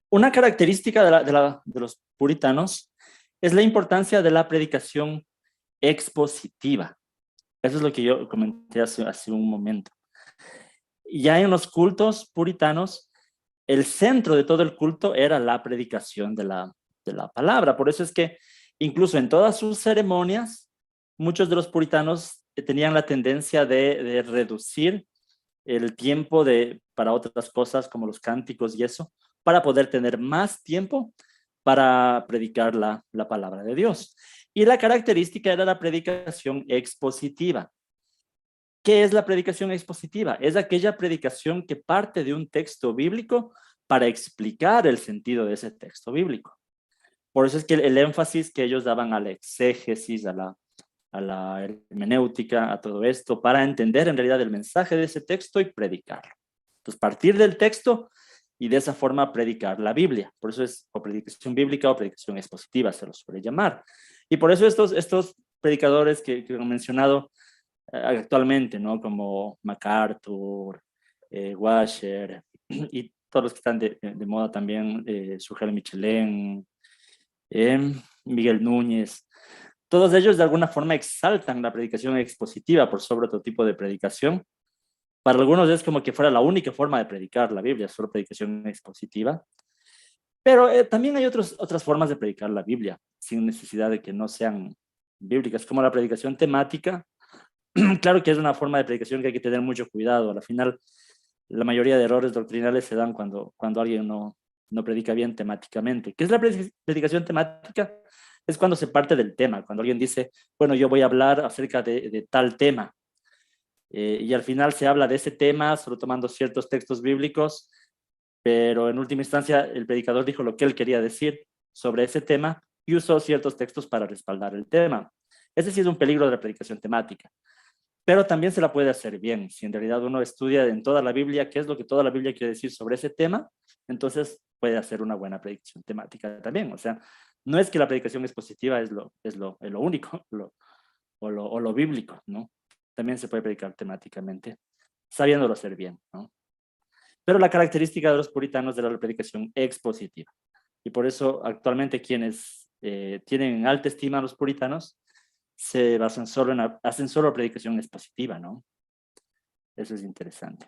Speaker 1: Una característica de los puritanos es la importancia de la predicación expositiva. Eso es lo que yo comenté hace un momento. Ya en los cultos puritanos, el centro de todo el culto era la predicación de la palabra. Por eso es que incluso en todas sus ceremonias, muchos de los puritanos tenían la tendencia de reducir el tiempo para otras cosas como los cánticos y eso, para poder tener más tiempo para predicar la palabra de Dios. Y la característica era la predicación expositiva. ¿Qué es la predicación expositiva? Es aquella predicación que parte de un texto bíblico para explicar el sentido de ese texto bíblico. Por eso es que el énfasis que ellos daban a la exégesis, a la hermenéutica, a todo esto, para entender en realidad el mensaje de ese texto y predicarlo. Entonces, partir del texto y de esa forma predicar la Biblia. Por eso es o predicación bíblica o predicación expositiva, se los suele llamar. Y por eso estos predicadores que he mencionado actualmente, ¿no? Como MacArthur, Washer y todos los que están de moda también, Sujel Michelén, Miguel Núñez. Todos ellos de alguna forma exaltan la predicación expositiva por sobre otro tipo de predicación. Para algunos es como que fuera la única forma de predicar la Biblia, solo predicación expositiva. Pero también hay otras formas de predicar la Biblia, sin necesidad de que no sean bíblicas, como la predicación temática. Claro que es una forma de predicación que hay que tener mucho cuidado. Al final, la mayoría de errores doctrinales se dan cuando alguien no predica bien temáticamente. ¿Qué es la predicación temática? Es cuando se parte del tema, cuando alguien dice, bueno, yo voy a hablar acerca de tal tema. Y al final se habla de ese tema, solo tomando ciertos textos bíblicos, pero en última instancia el predicador dijo lo que él quería decir sobre ese tema y usó ciertos textos para respaldar el tema. Ese sí es un peligro de la predicación temática. Pero también se la puede hacer bien. Si en realidad uno estudia en toda la Biblia qué es lo que toda la Biblia quiere decir sobre ese tema, entonces puede hacer una buena predicación temática también. O sea, no es que la predicación expositiva es lo único o lo bíblico, ¿no? También se puede predicar temáticamente, sabiéndolo hacer bien, ¿no? Pero la característica de los puritanos era la predicación expositiva. Y por eso actualmente quienes tienen en alta estima a los puritanos se basan hacen solo predicación expositiva, ¿no? Eso es interesante.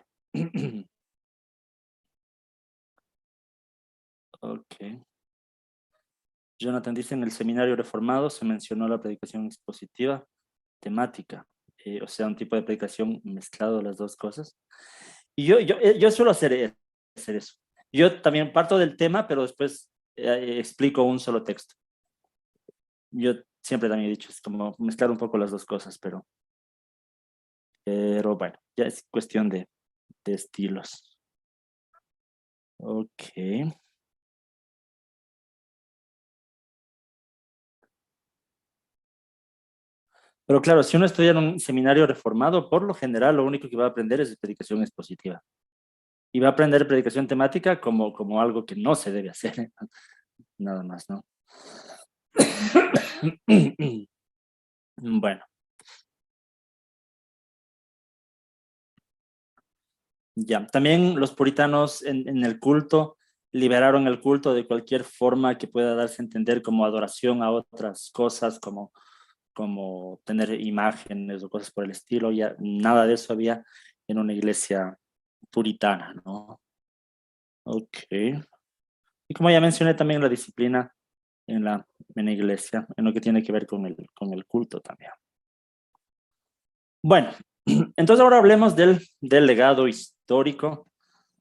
Speaker 1: Ok. Jonathan dice, en el seminario reformado se mencionó la predicación expositiva temática, o sea, un tipo de predicación mezclado de las dos cosas. Y yo suelo hacer eso. Yo también parto del tema, pero después explico un solo texto. Yo siempre también he dicho, es como mezclar un poco las dos cosas, pero bueno, ya es cuestión de estilos. Ok. Pero claro, si uno estudia en un seminario reformado, por lo general lo único que va a aprender es predicación expositiva. Y va a aprender predicación temática como algo que no se debe hacer. Nada más, ¿no? Bueno, ya. También los puritanos en el culto liberaron el culto de cualquier forma que pueda darse a entender como adoración a otras cosas, como tener imágenes o cosas por el estilo. Ya nada de eso había en una iglesia puritana, ¿no? Ok. Y como ya mencioné, también la disciplina en la iglesia, en lo que tiene que ver con el culto también. Bueno, entonces ahora hablemos del legado histórico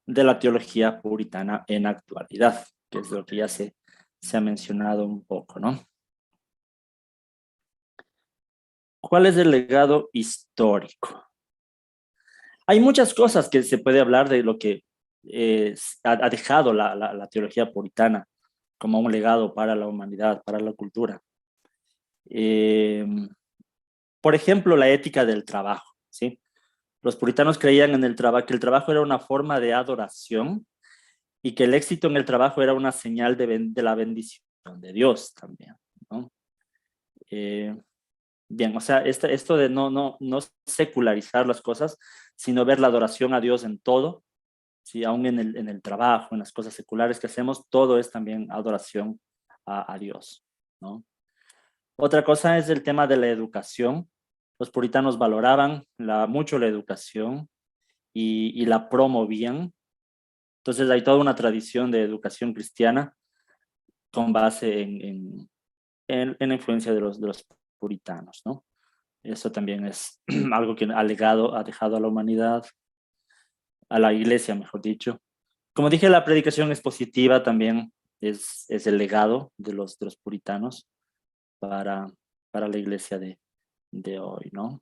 Speaker 1: de la teología puritana en actualidad, que es lo que ya se ha mencionado un poco, ¿no? ¿Cuál es el legado histórico? Hay muchas cosas que se puede hablar de lo que ha dejado la teología puritana como un legado para la humanidad, para la cultura. Eh, por ejemplo, la ética del trabajo, ¿sí? Los puritanos creían en el trabajo, que el trabajo era una forma de adoración y que el éxito en el trabajo era una señal de la bendición de Dios también, ¿no? Eh, bien, o sea, esto de no secularizar las cosas, sino ver la adoración a Dios en todo, ¿sí? Aún en el trabajo, en las cosas seculares que hacemos, todo es también adoración a Dios, ¿no? Otra cosa es el tema de la educación. Los puritanos valoraban mucho la educación y la promovían. Entonces hay toda una tradición de educación cristiana con base en la influencia de los puritanos, ¿no? Eso también es algo que ha dejado a la humanidad, a la iglesia, mejor dicho. Como dije, la predicación expositiva también es el legado de los puritanos para, para la iglesia de hoy, ¿no?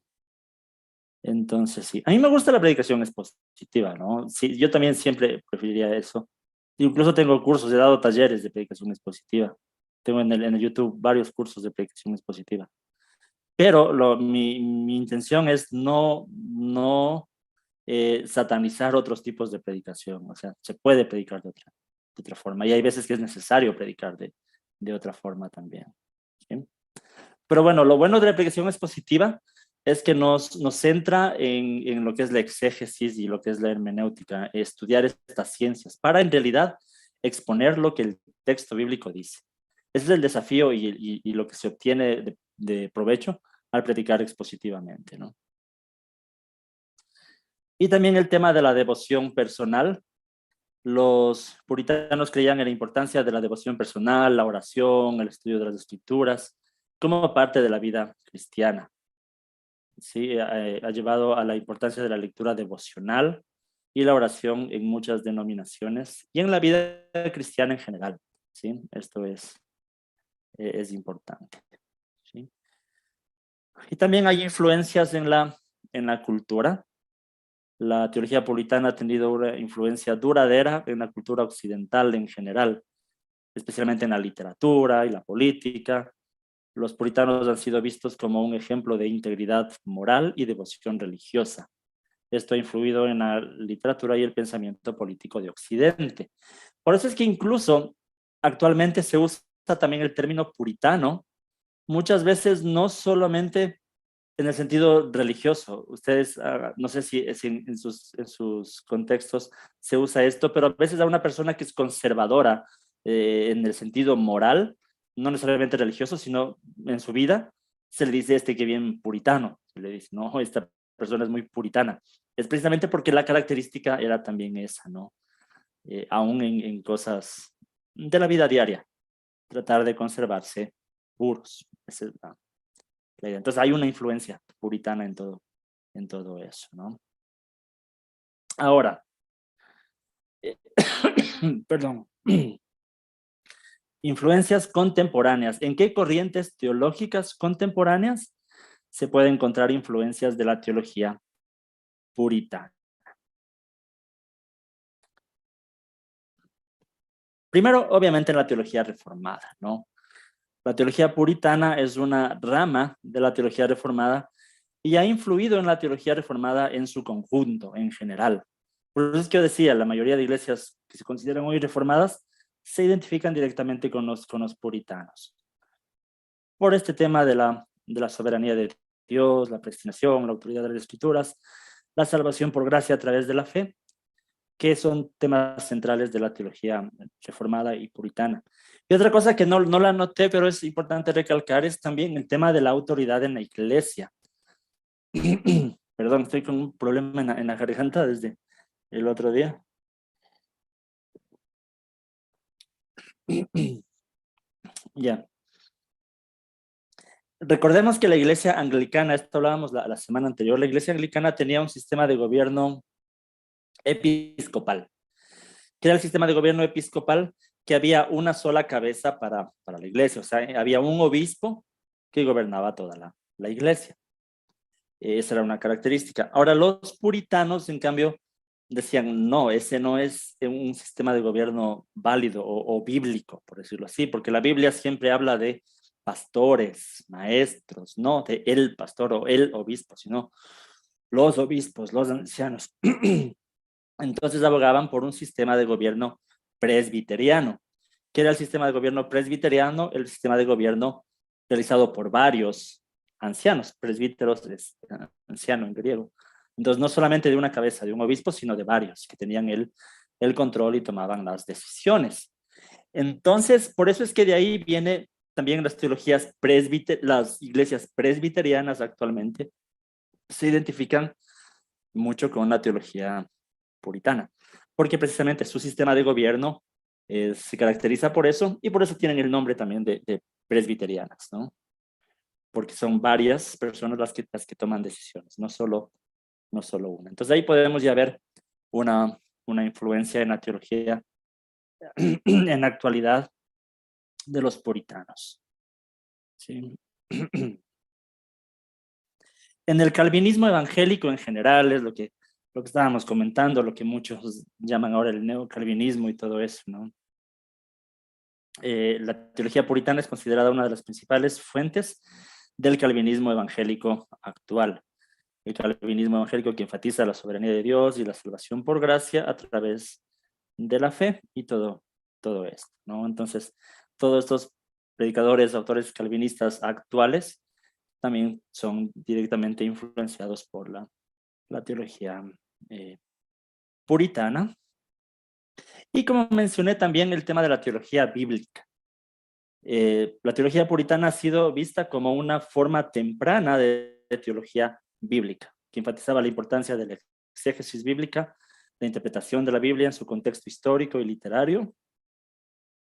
Speaker 1: Entonces, sí, a mí me gusta la predicación expositiva, ¿no? Sí, yo también siempre preferiría eso. Incluso tengo cursos, he dado talleres de predicación expositiva. Tengo en el YouTube varios cursos de predicación expositiva. Pero mi intención es no satanizar otros tipos de predicación. O sea, se puede predicar de otra forma. Y hay veces que es necesario predicar de otra forma también, ¿sí? Pero bueno, lo bueno de la predicación expositiva es que nos centra en lo que es la exégesis y lo que es la hermenéutica, estudiar estas ciencias para en realidad exponer lo que el texto bíblico dice. Ese es el desafío y lo que se obtiene de provecho al predicar expositivamente, ¿no? Y también el tema de la devoción personal. Los puritanos creían en la importancia de la devoción personal, la oración, el estudio de las escrituras, como parte de la vida cristiana. Sí, ha llevado a la importancia de la lectura devocional y la oración en muchas denominaciones y en la vida cristiana en general. ¿Sí? Esto es importante. ¿Sí? Y también hay influencias en la cultura. La teología puritana ha tenido una influencia duradera en la cultura occidental en general, especialmente en la literatura y la política. Los puritanos han sido vistos como un ejemplo de integridad moral y devoción religiosa. Esto ha influido en la literatura y el pensamiento político de Occidente. Por eso es que incluso actualmente se usa también el término puritano, muchas veces no solamente en el sentido religioso. Ustedes, no sé si en sus contextos se usa esto, pero a veces a una persona que es conservadora en el sentido moral, no necesariamente religioso, sino en su vida, se le dice que bien puritano. Se le dice, no, esta persona es muy puritana. Es precisamente porque la característica era también esa, ¿no? Aún en cosas de la vida diaria, tratar de conservarse puros. Esa es la idea. Entonces hay una influencia puritana en todo eso, ¿no? Ahora, perdón, influencias contemporáneas. ¿En qué corrientes teológicas contemporáneas se puede encontrar influencias de la teología puritana? Primero, obviamente, en la teología reformada, ¿no? La teología puritana es una rama de la teología reformada y ha influido en la teología reformada en su conjunto, en general. Por eso es que yo decía, la mayoría de iglesias que se consideran hoy reformadas se identifican directamente con los puritanos. Por este tema de la soberanía de Dios, la predestinación, la autoridad de las escrituras, la salvación por gracia a través de la fe, que son temas centrales de la teología reformada y puritana. Y otra cosa que no la anoté, pero es importante recalcar, es también el tema de la autoridad en la iglesia. Perdón, estoy con un problema en la garganta desde el otro día. Ya. Recordemos que la iglesia anglicana, esto hablábamos la semana anterior, la iglesia anglicana tenía un sistema de gobierno episcopal. ¿Qué era el sistema de gobierno episcopal? Que había una sola cabeza para la iglesia, o sea, había un obispo que gobernaba toda la iglesia. Esa era una característica. Ahora, los puritanos, en cambio, decían, no, ese no es un sistema de gobierno válido o bíblico, por decirlo así, porque la Biblia siempre habla de pastores, maestros, no de el pastor o el obispo, sino los obispos, los ancianos. Entonces abogaban por un sistema de gobierno presbiteriano. ¿Qué era el sistema de gobierno presbiteriano? El sistema de gobierno realizado por varios ancianos. Presbíteros es anciano en griego. Entonces, no solamente de una cabeza de un obispo, sino de varios que tenían el control y tomaban las decisiones. Entonces, por eso es que de ahí viene también las teologías las iglesias presbiterianas actualmente se identifican mucho con la teología puritana, porque precisamente su sistema de gobierno se caracteriza por eso y por eso tienen el nombre también de presbiterianas, ¿no? Porque son varias personas las que toman decisiones, no solo una. Entonces ahí podemos ya ver una influencia en la teología en la actualidad de los puritanos. ¿Sí? En el calvinismo evangélico en general es lo que estábamos comentando, lo que muchos llaman ahora el neocalvinismo y todo eso, ¿no? La teología puritana es considerada una de las principales fuentes del calvinismo evangélico actual. El calvinismo evangélico que enfatiza la soberanía de Dios y la salvación por gracia a través de la fe y todo esto, ¿no? Entonces, todos estos predicadores, autores calvinistas actuales también son directamente influenciados por la teología puritana. Y como mencioné también el tema de la teología bíblica. La teología puritana ha sido vista como una forma temprana de teología bíblica, que enfatizaba la importancia de la exégesis bíblica, la interpretación de la Biblia en su contexto histórico y literario.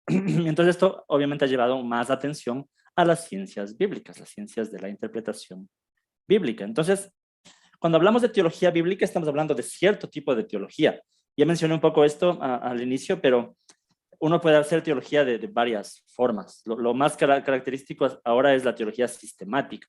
Speaker 1: Entonces esto obviamente ha llevado más atención a las ciencias bíblicas, las ciencias de la interpretación bíblica. Entonces, cuando hablamos de teología bíblica, estamos hablando de cierto tipo de teología. Ya mencioné un poco esto al inicio, pero uno puede hacer teología de varias formas. Lo más característico ahora es la teología sistemática.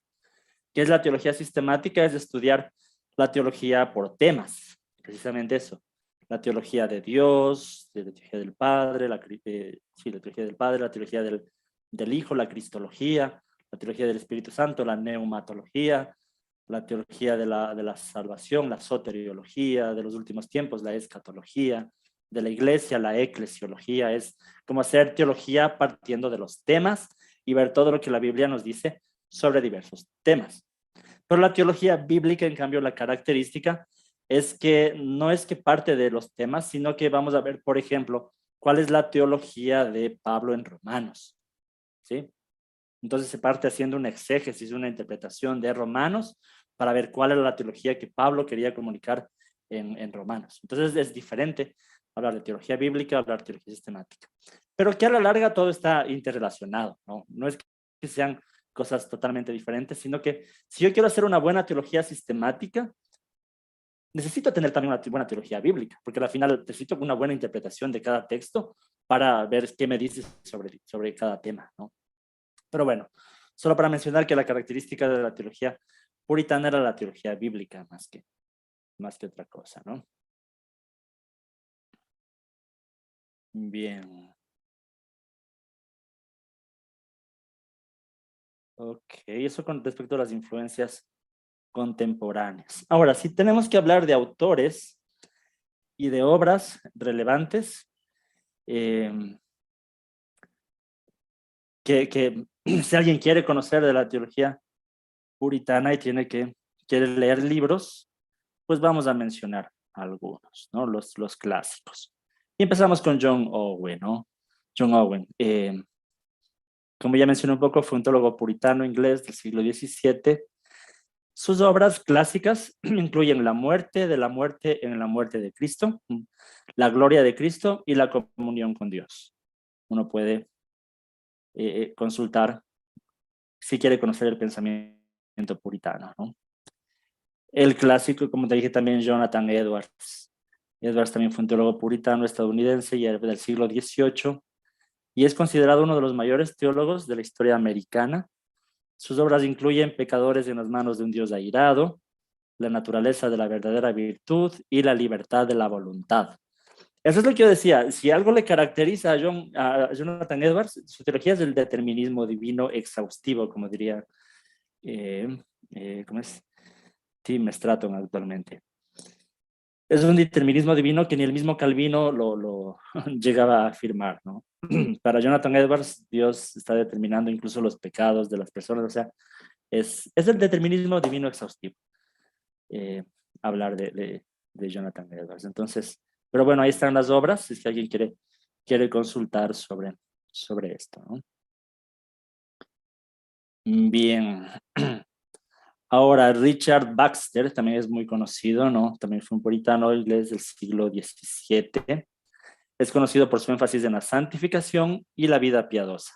Speaker 1: ¿Qué es la teología sistemática? Es estudiar la teología por temas, precisamente eso. La teología de Dios, la teología del Padre, la teología del Padre, la teología del Hijo, la cristología, la teología del Espíritu Santo, la neumatología, la teología de la salvación, la soteriología de los últimos tiempos, la escatología de la iglesia, la eclesiología. Es como hacer teología partiendo de los temas y ver todo lo que la Biblia nos dice sobre diversos temas. Pero la teología bíblica, en cambio, la característica es que no es que parte de los temas, sino que vamos a ver, por ejemplo, cuál es la teología de Pablo en Romanos, ¿sí? Entonces se parte haciendo una exégesis, una interpretación de Romanos para ver cuál era la teología que Pablo quería comunicar en Romanos. Entonces es diferente hablar de teología bíblica, hablar de teología sistemática. Pero que a la larga todo está interrelacionado, ¿no? No es que sean cosas totalmente diferentes, sino que si yo quiero hacer una buena teología sistemática, necesito tener también una buena teología bíblica, porque al final necesito una buena interpretación de cada texto para ver qué me dice sobre cada tema, ¿no? Pero bueno, solo para mencionar que la característica de la teología puritana era la teología bíblica más que otra cosa, ¿no? Bien. Ok, eso con respecto a las influencias contemporáneas. Ahora, si tenemos que hablar de autores y de obras relevantes que si alguien quiere conocer de la teología puritana y quiere leer libros, pues vamos a mencionar algunos, ¿no? Los clásicos. Y empezamos con John Owen, ¿no? John Owen, como ya mencioné un poco, fue un teólogo puritano inglés del siglo XVII. Sus obras clásicas incluyen la muerte de la muerte en la muerte de Cristo, la gloria de Cristo y la comunión con Dios. Uno puede consultar si quiere conocer el pensamiento puritano, ¿no? El clásico, como te dije también, Jonathan Edwards. Edwards también fue un teólogo puritano estadounidense y del siglo XVIII y es considerado uno de los mayores teólogos de la historia americana. Sus obras incluyen Pecadores en las manos de un Dios airado, La naturaleza de la verdadera virtud y La libertad de la voluntad. Eso es lo que yo decía. Si algo le caracteriza a Jonathan Edwards, su teología es el determinismo divino exhaustivo, como diría, ¿cómo es? Tim Stratton actualmente. Es un determinismo divino que ni el mismo Calvino lo llegaba a afirmar, ¿no? Para Jonathan Edwards, Dios está determinando incluso los pecados de las personas, o sea, es el determinismo divino exhaustivo, hablar de Jonathan Edwards. Entonces, pero bueno, ahí están las obras, si es que alguien quiere consultar sobre esto, ¿no? Bien. Ahora, Richard Baxter también es muy conocido, ¿no? También fue un puritano inglés del siglo XVII. Es conocido por su énfasis en la santificación y la vida piadosa.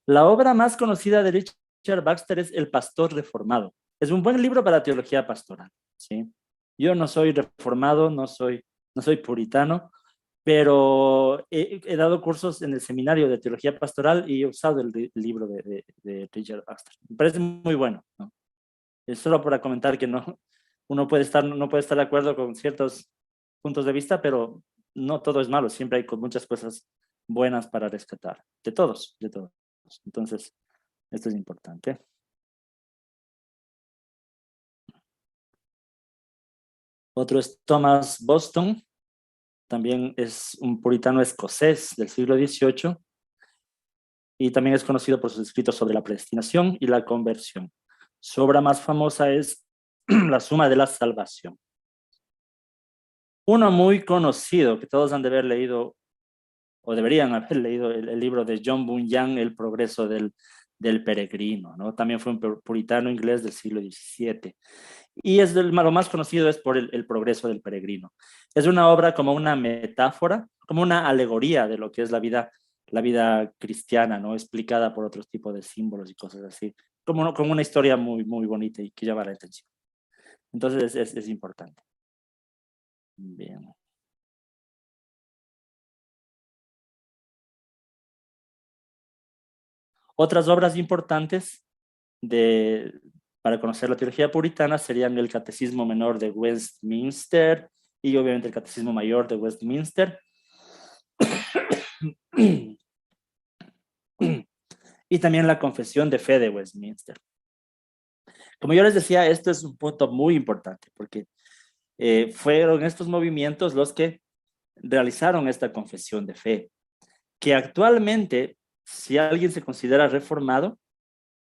Speaker 1: La obra más conocida de Richard Baxter es El pastor reformado. Es un buen libro para teología pastoral, ¿sí? Yo no soy reformado, no soy puritano, pero he dado cursos en el seminario de teología pastoral y he usado el libro de Richard Baxter. Me parece muy bueno, ¿no? Es solo para comentar que no, no puede estar de acuerdo con ciertos puntos de vista, pero no todo es malo, siempre hay muchas cosas buenas para rescatar, de todos, de todos. Entonces, esto es importante. Otro es Thomas Boston, también es un puritano escocés del siglo XVIII y también es conocido por sus escritos sobre la predestinación y la conversión. Su obra más famosa es La suma de la salvación. Uno muy conocido que todos han de haber leído o deberían haber leído el libro de John Bunyan, El progreso del peregrino, ¿no? También fue un puritano inglés del siglo XVII. Y lo más conocido es por el progreso del peregrino. Es una obra como una metáfora, como una alegoría de lo que es la vida cristiana, ¿no? Explicada por otros tipos de símbolos y cosas así. Como una historia muy, muy bonita y que llama la atención. Entonces es importante. Bien. Otras obras importantes para conocer la teología puritana serían el Catecismo Menor de Westminster y obviamente el Catecismo Mayor de Westminster. Y también la Confesión de Fe de Westminster. Como yo les decía, esto es un punto muy importante porque fueron estos movimientos los que realizaron esta confesión de fe, que actualmente, si alguien se considera reformado,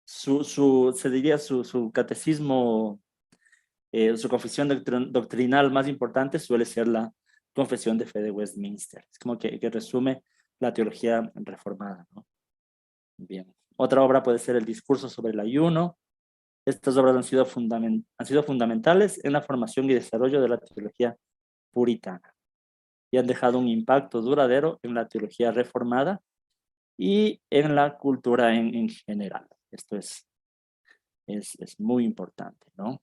Speaker 1: se diría su catecismo, su confesión doctrinal más importante suele ser la Confesión de Fe de Westminster. Es como que resume la teología reformada, ¿no? Bien. Otra obra puede ser El Discurso sobre el Ayuno. Estas obras han sido fundamentales en la formación y desarrollo de la teología puritana y han dejado un impacto duradero en la teología reformada y en la cultura en general. Esto es muy importante, ¿no?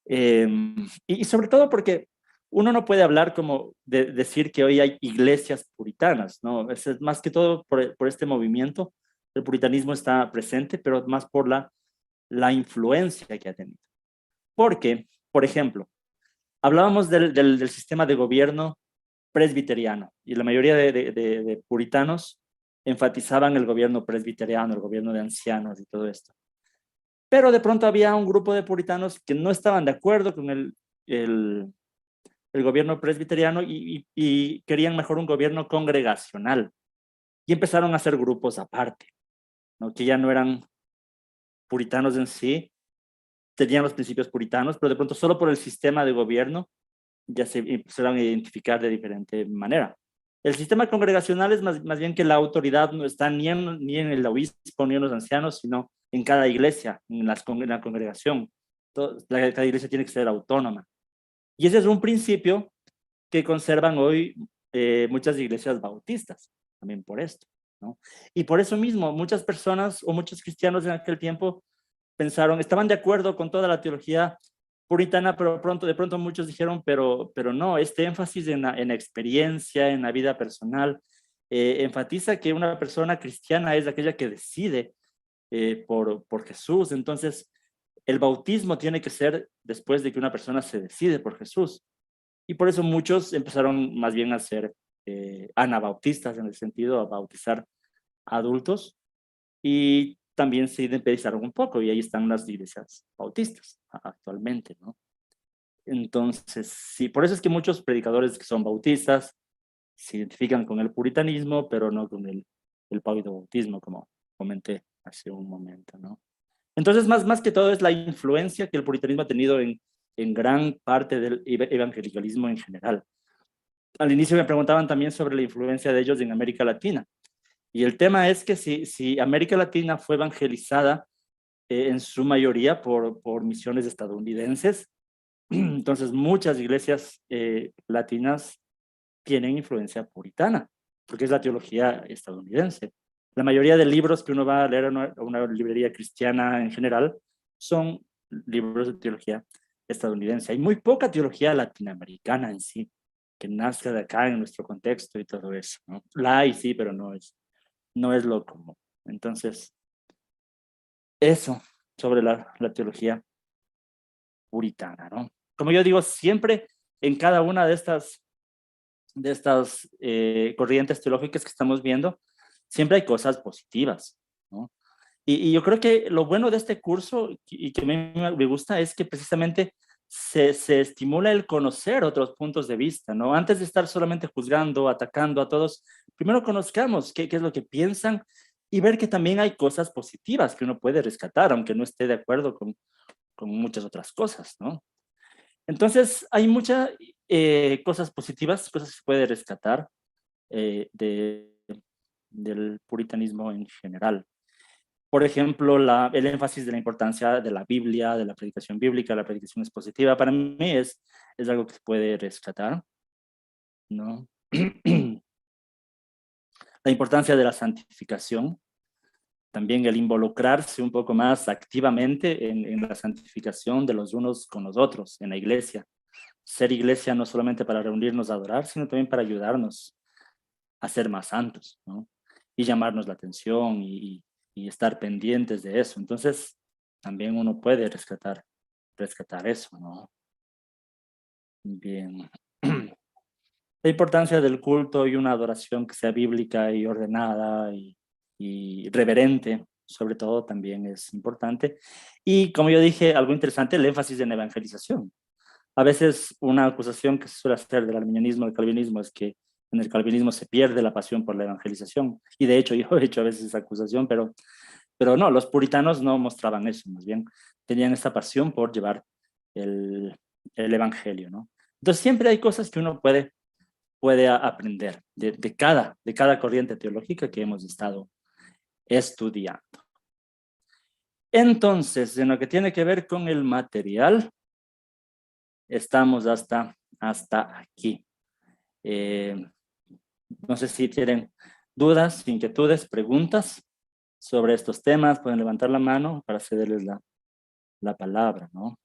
Speaker 1: Y sobre todo porque uno no puede hablar como de decir que hoy hay iglesias puritanas, ¿no? Es más que todo por este movimiento. El puritanismo está presente, pero más por la influencia que ha tenido. Porque, por ejemplo, hablábamos del sistema de gobierno presbiteriano y la mayoría de puritanos enfatizaban el gobierno presbiteriano, el gobierno de ancianos y todo esto. Pero de pronto había un grupo de puritanos que no estaban de acuerdo con el gobierno presbiteriano y querían mejor un gobierno congregacional. Y empezaron a hacer grupos aparte, ¿no? Que ya no eran puritanos en sí, tenían los principios puritanos, pero de pronto solo por el sistema de gobierno ya se empezaron a identificar de diferente manera. El sistema congregacional es más bien que la autoridad no está ni en el obispo ni en los ancianos, sino en cada iglesia, en la congregación. Cada iglesia tiene que ser autónoma. Y ese es un principio que conservan hoy muchas iglesias bautistas, también por esto, ¿no? Y por eso mismo, muchas personas o muchos cristianos en aquel tiempo estaban de acuerdo con toda la teología puritana, pero de pronto muchos dijeron, pero no, este énfasis en la experiencia, en la vida personal, enfatiza que una persona cristiana es aquella que decide por Jesús. Entonces, el bautismo tiene que ser después de que una persona se decide por Jesús. Y por eso muchos empezaron más bien a ser anabautistas, en el sentido de bautizar adultos, y también se independizaron un poco, y ahí están las iglesias bautistas actualmente, ¿no? Entonces, sí, por eso es que muchos predicadores que son bautistas se identifican con el puritanismo, pero no con el bautismo, como comenté hace un momento, ¿no? Entonces, más que todo es la influencia que el puritanismo ha tenido en gran parte del evangelicalismo en general. Al inicio me preguntaban también sobre la influencia de ellos en América Latina. Y el tema es que si América Latina fue evangelizada en su mayoría por misiones estadounidenses, entonces muchas iglesias latinas tienen influencia puritana, porque es la teología estadounidense. La mayoría de libros que uno va a leer en una librería cristiana en general son libros de teología estadounidense. Hay muy poca teología latinoamericana en sí, que nazca de acá en nuestro contexto y todo eso, ¿no? La hay, sí, pero no es lo común. Entonces, eso sobre la teología puritana, ¿no? Como yo digo, siempre en cada una de estas corrientes teológicas que estamos viendo, siempre hay cosas positivas, ¿no? Y yo creo que lo bueno de este curso y que a mí me gusta es que precisamente se estimula el conocer otros puntos de vista, ¿no? Antes de estar solamente juzgando, atacando a todos, primero conozcamos qué es lo que piensan y ver que también hay cosas positivas que uno puede rescatar, aunque no esté de acuerdo con muchas otras cosas, ¿no? Entonces, hay muchas cosas positivas, cosas que se puede rescatar del puritanismo en general. Por ejemplo, el énfasis de la importancia de la Biblia, de la predicación bíblica, la predicación expositiva, para mí es algo que se puede rescatar, ¿no? La importancia de la santificación, también el involucrarse un poco más activamente en la santificación de los unos con los otros en la iglesia. Ser iglesia no solamente para reunirnos a adorar, sino también para ayudarnos a ser más santos, ¿no? Y llamarnos la atención y estar pendientes de eso. Entonces, también uno puede rescatar eso, ¿no? Bien. La importancia del culto y una adoración que sea bíblica y ordenada y reverente, sobre todo, también es importante. Y como yo dije, algo interesante, el énfasis en evangelización. A veces una acusación que se suele hacer del arminianismo, del calvinismo, es que en el calvinismo se pierde la pasión por la evangelización. Y de hecho, yo he hecho a veces esa acusación, pero no, los puritanos no mostraban eso, más bien tenían esta pasión por llevar el evangelio, ¿no? Entonces siempre hay cosas que uno puede aprender de cada corriente teológica que hemos estado estudiando. Entonces, en lo que tiene que ver con el material, estamos hasta aquí. No sé si tienen dudas, inquietudes, preguntas sobre estos temas, pueden levantar la mano para cederles la palabra, ¿no?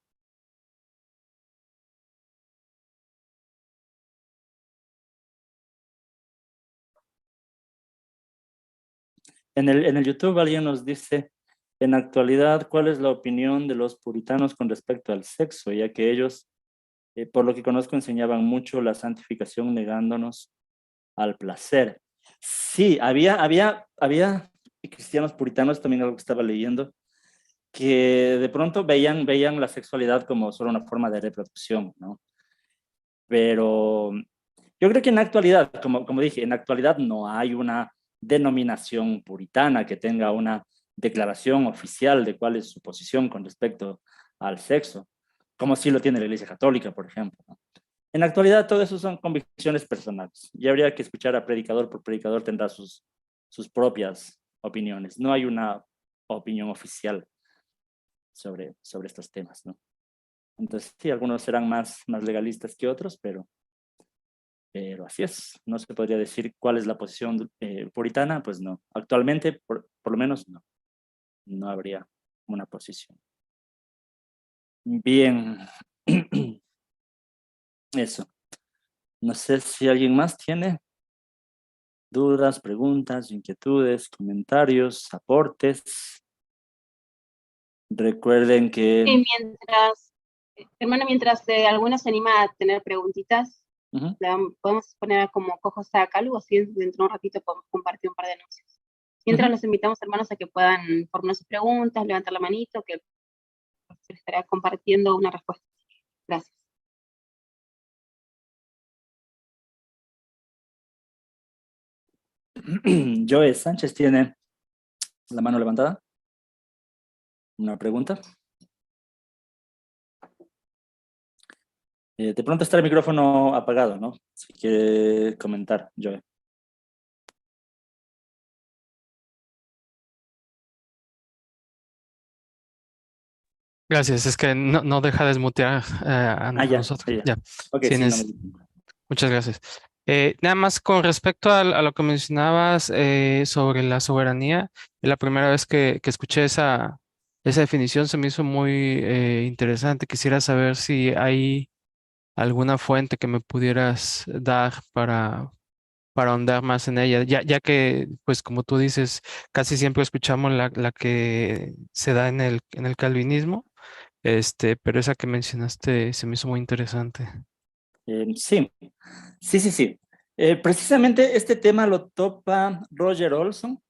Speaker 1: En el YouTube alguien nos dice, en la actualidad, ¿cuál es la opinión de los puritanos con respecto al sexo? Ya que ellos, por lo que conozco, enseñaban mucho la santificación negándonos al placer. Sí, había cristianos puritanos, también algo que estaba leyendo, que de pronto veían la sexualidad como solo una forma de reproducción, ¿no? Pero yo creo que en la actualidad, como dije, en la actualidad no hay una denominación puritana que tenga una declaración oficial de cuál es su posición con respecto al sexo, como sí lo tiene la Iglesia Católica, por ejemplo, ¿no? En la actualidad, todo eso son convicciones personales y habría que escuchar a predicador por predicador, tendrá sus propias opiniones. No hay una opinión oficial sobre estos temas, ¿no? Entonces, sí, algunos serán más legalistas que otros, pero así es. No se podría decir cuál es la posición puritana, pues no. Actualmente, por lo menos, no habría una posición. Bien, eso. No sé si alguien más tiene dudas, preguntas, inquietudes, comentarios, aportes. Recuerden que...
Speaker 3: Sí, hermano, mientras alguno se anima a tener preguntitas, podemos poner como cojos a Calu, así dentro de un ratito podemos compartir un par de anuncios. Mientras los invitamos, hermanos, a que puedan formular sus preguntas, levantar la manito, que se les estará compartiendo una respuesta. Gracias.
Speaker 1: Joe Sánchez tiene la mano levantada. ¿Una pregunta? De pronto está el micrófono apagado, ¿no? Si quiere comentar, Joe.
Speaker 4: Gracias, es que no deja desmutear a nosotros. Ya.
Speaker 1: Ok,
Speaker 4: Sí,
Speaker 1: sí, no me...
Speaker 4: Muchas gracias. Nada más con respecto a lo que mencionabas sobre la soberanía, la primera vez que escuché esa definición se me hizo muy interesante. Quisiera saber si hay alguna fuente que me pudieras dar para ahondar más en ella, ya que, pues como tú dices, casi siempre escuchamos la que se da en el calvinismo, pero esa que mencionaste se me hizo muy interesante.
Speaker 1: Sí. Precisamente este tema lo topa Roger Olson.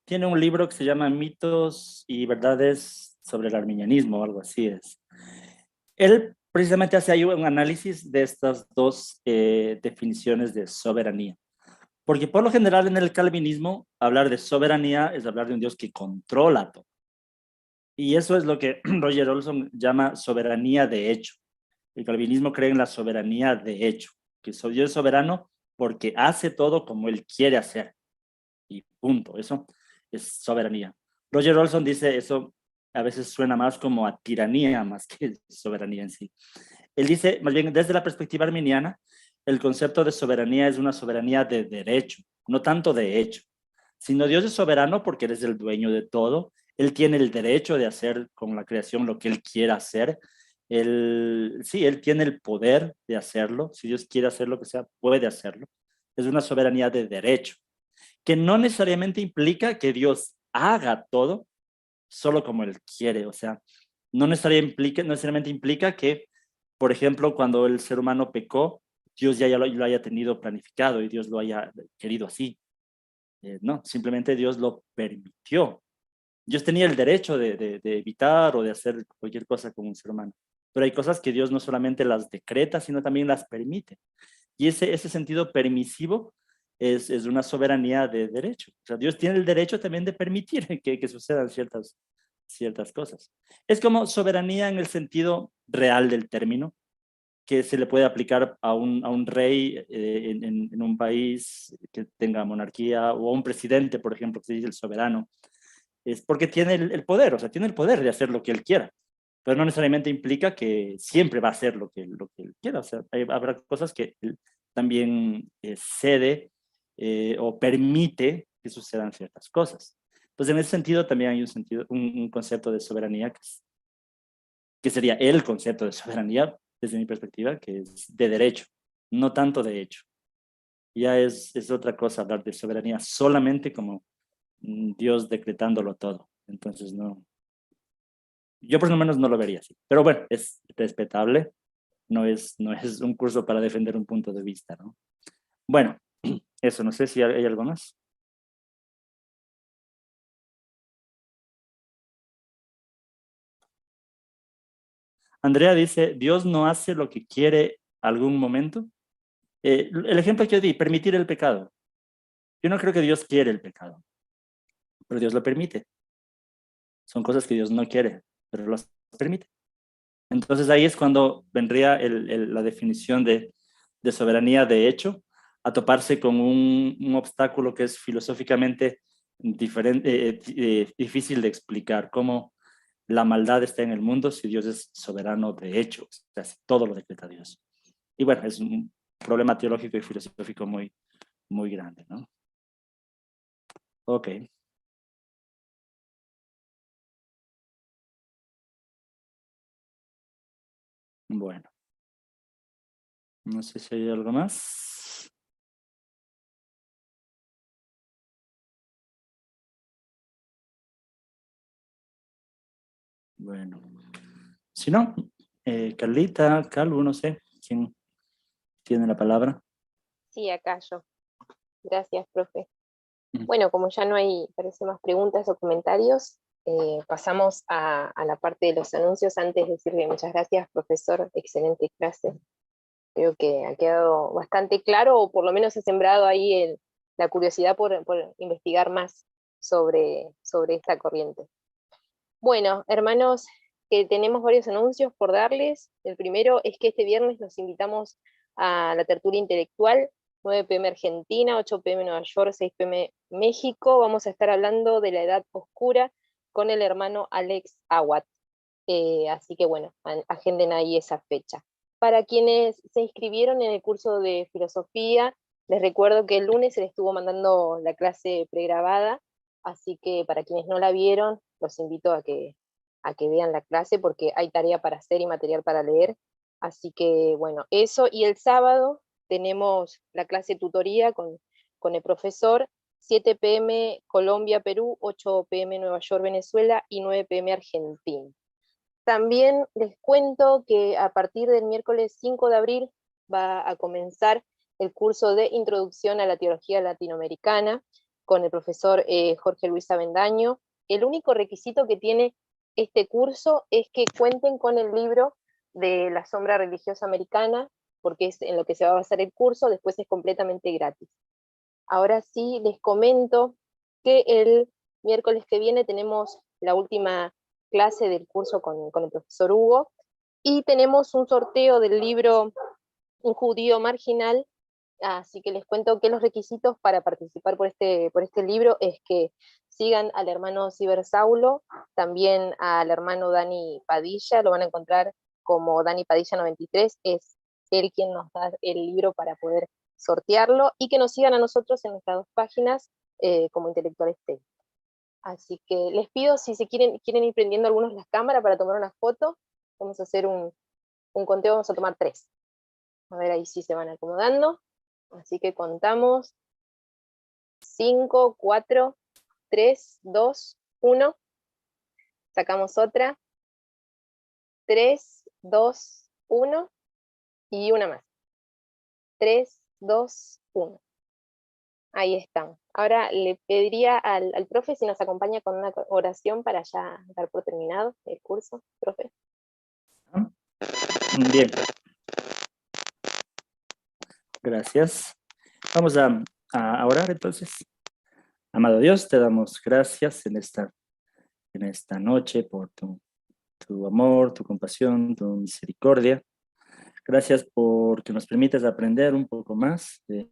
Speaker 1: Tiene un libro que se llama Mitos y Verdades sobre el Arminianismo, o algo así es. Él precisamente hace ahí un análisis de estas dos definiciones de soberanía. Porque por lo general en el calvinismo, hablar de soberanía es hablar de un Dios que controla todo. Y eso es lo que Roger Olson llama soberanía de hecho. El calvinismo cree en la soberanía de hecho, que Dios es soberano porque hace todo como él quiere hacer. Y punto, eso es soberanía. Roger Olson dice eso a veces suena más como a tiranía más que soberanía en sí. Él dice, más bien desde la perspectiva arminiana, el concepto de soberanía es una soberanía de derecho, no tanto de hecho, sino Dios es soberano porque Él es el dueño de todo. Él tiene el derecho de hacer con la creación lo que Él quiera hacer. Sí, Él tiene el poder de hacerlo. Si Dios quiere hacer lo que sea, puede hacerlo. Es una soberanía de derecho, que no necesariamente implica que Dios haga todo solo como Él quiere. O sea, no necesariamente implica que, por ejemplo, cuando el ser humano pecó, Dios ya lo haya tenido planificado y Dios lo haya querido así. No, simplemente Dios lo permitió. Dios tenía el derecho de evitar o de hacer cualquier cosa con un ser humano. Pero hay cosas que Dios no solamente las decreta, sino también las permite. Y ese sentido permisivo es una soberanía de derecho. O sea, Dios tiene el derecho también de permitir que sucedan ciertas cosas. Es como soberanía en el sentido real del término, que se le puede aplicar a un rey en un país que tenga monarquía, o a un presidente, por ejemplo, que se dice el soberano. Es porque tiene el poder, o sea, tiene el poder de hacer lo que él quiera, pero no necesariamente implica que siempre va a hacer lo que él quiera. O sea, habrá cosas que él también cede o permite que sucedan ciertas cosas. Entonces, en ese sentido también hay un concepto de soberanía que sería el concepto de soberanía, desde mi perspectiva, que es de derecho, no tanto de hecho. Ya es otra cosa hablar de soberanía solamente como Dios decretándolo todo. Entonces, no, yo por lo menos no lo vería así. Pero bueno, es respetable, no es un curso para defender un punto de vista, ¿no? Bueno, eso, no sé si hay algo más. Andrea dice, ¿Dios no hace lo que quiere algún momento? El ejemplo que yo di, permitir el pecado. Yo no creo que Dios quiere el pecado, pero Dios lo permite. Son cosas que Dios no quiere, pero las permite. Entonces ahí es cuando vendría la definición de soberanía de hecho, a toparse con un obstáculo que es filosóficamente diferente, difícil de explicar, cómo la maldad está en el mundo si Dios es soberano de hecho, o sea, si todo lo decreta Dios. Y bueno, es un problema teológico y filosófico muy, muy grande, ¿no? Ok. Bueno. No sé si hay algo más. Bueno. Si no, Carlita, Calvo, no sé quién tiene la palabra.
Speaker 2: Sí, acá yo. Gracias, profe.
Speaker 1: Mm.
Speaker 2: Bueno, como ya no hay, parece, más preguntas o comentarios, pasamos a la parte de los anuncios. Antes de decirle muchas gracias, profesor, excelente clase. Creo que ha quedado bastante claro, o por lo menos he sembrado ahí la curiosidad por investigar más sobre esta corriente. Bueno, hermanos, que tenemos varios anuncios por darles. El primero es que este viernes los invitamos a la tertulia intelectual, 9 p.m. Argentina, 8 p.m. Nueva York, 6 p.m. México. Vamos a estar hablando de la Edad Oscura con el hermano Alex Aguat. Así que bueno, agenden ahí esa fecha. Para quienes se inscribieron en el curso de filosofía, les recuerdo que el lunes se les estuvo mandando la clase pregrabada, así que para quienes no la vieron, los invito a que vean la clase porque hay tarea para hacer y material para leer. Así que bueno, eso. Y el sábado tenemos la clase tutoría con el profesor, 7 p.m. Colombia, Perú, 8 p.m. Nueva York, Venezuela y 9 p.m. Argentina. También les cuento que a partir del miércoles 5 de abril va a comenzar el curso de Introducción a la Teología Latinoamericana con el profesor Jorge Luis Avendaño. El único requisito que tiene este curso es que cuenten con el libro de La Sombra Religiosa Americana, porque es en lo que se va a basar el curso, después es completamente gratis. Ahora sí les comento que el miércoles que viene tenemos la última clase del curso con el profesor Hugo, y tenemos un sorteo del libro Un judío marginal, así que les cuento que los requisitos para participar por este libro es que sigan al hermano Cibersaulo, también al hermano Dani Padilla, lo van a encontrar como Dani Padilla 93, es él quien nos da el libro para poder sortearlo, y que nos sigan a nosotros en nuestras dos páginas como Intelectuales T. Así que les pido, si se quieren ir prendiendo algunos las cámaras para tomar una foto, vamos a hacer un conteo, vamos a tomar 3. A ver ahí si se van acomodando. Así que contamos 5, 4, 3, 2, 1. Sacamos otra. 3, 2, 1. Y una más. 3, 2, 1. Ahí están. Ahora le pediría al profe si nos acompaña con una oración para ya dar por terminado el curso, profe.
Speaker 1: Bien. Gracias. Vamos a orar entonces. Amado Dios, te damos gracias en esta noche por tu amor, tu compasión, tu misericordia. Gracias porque nos permites aprender un poco más de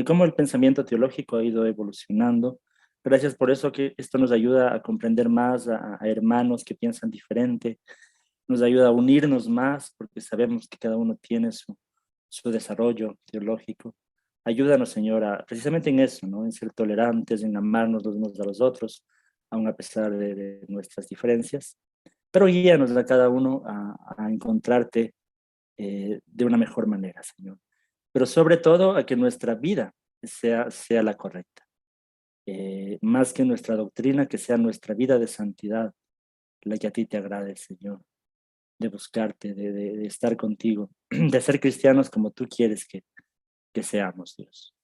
Speaker 1: cómo el pensamiento teológico ha ido evolucionando. Gracias por eso, que esto nos ayuda a comprender más a hermanos que piensan diferente, nos ayuda a unirnos más porque sabemos que cada uno tiene su desarrollo teológico. Ayúdanos, Señora, precisamente en eso, ¿no? En ser tolerantes, en amarnos los unos a los otros, aun a pesar de nuestras diferencias. Pero guíanos a cada uno a encontrarte de una mejor manera, Señor. Pero sobre todo a que nuestra vida sea la correcta. Más que nuestra doctrina, que sea nuestra vida de santidad, la que a ti te agrade, Señor. De buscarte, de estar contigo, de ser cristianos como tú quieres que seamos, Dios.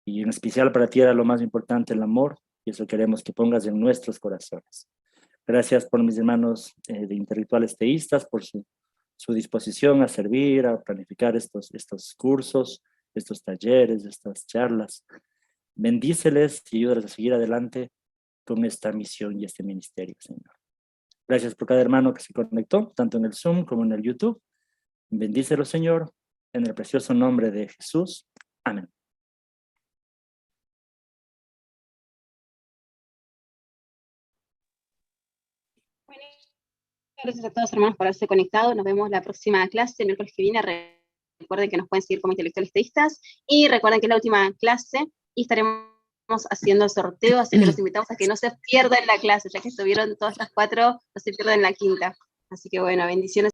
Speaker 1: Y en especial para ti era lo más importante, el amor, y eso queremos que pongas en nuestros corazones. Gracias por mis hermanos de intelectuales teístas, por su disposición a servir, a planificar estos cursos, estos talleres, estas charlas. Bendíceles y ayúdales a seguir adelante con esta misión y este ministerio, Señor. Gracias por cada hermano que se conectó, tanto en el Zoom como en el YouTube. Bendícelo, Señor, en el precioso nombre de Jesús. Amén.
Speaker 3: Bueno, gracias a todos, hermanos, por haberse conectado. Nos vemos la próxima clase, el miércoles que viene. Recuerden que nos pueden seguir como intelectuales teístas. Y recuerden que es la última clase y estaremos haciendo el sorteo, así que los invitamos a que no se pierdan la clase, ya que estuvieron todas las 4, no se pierdan la quinta. Así que bueno, bendiciones.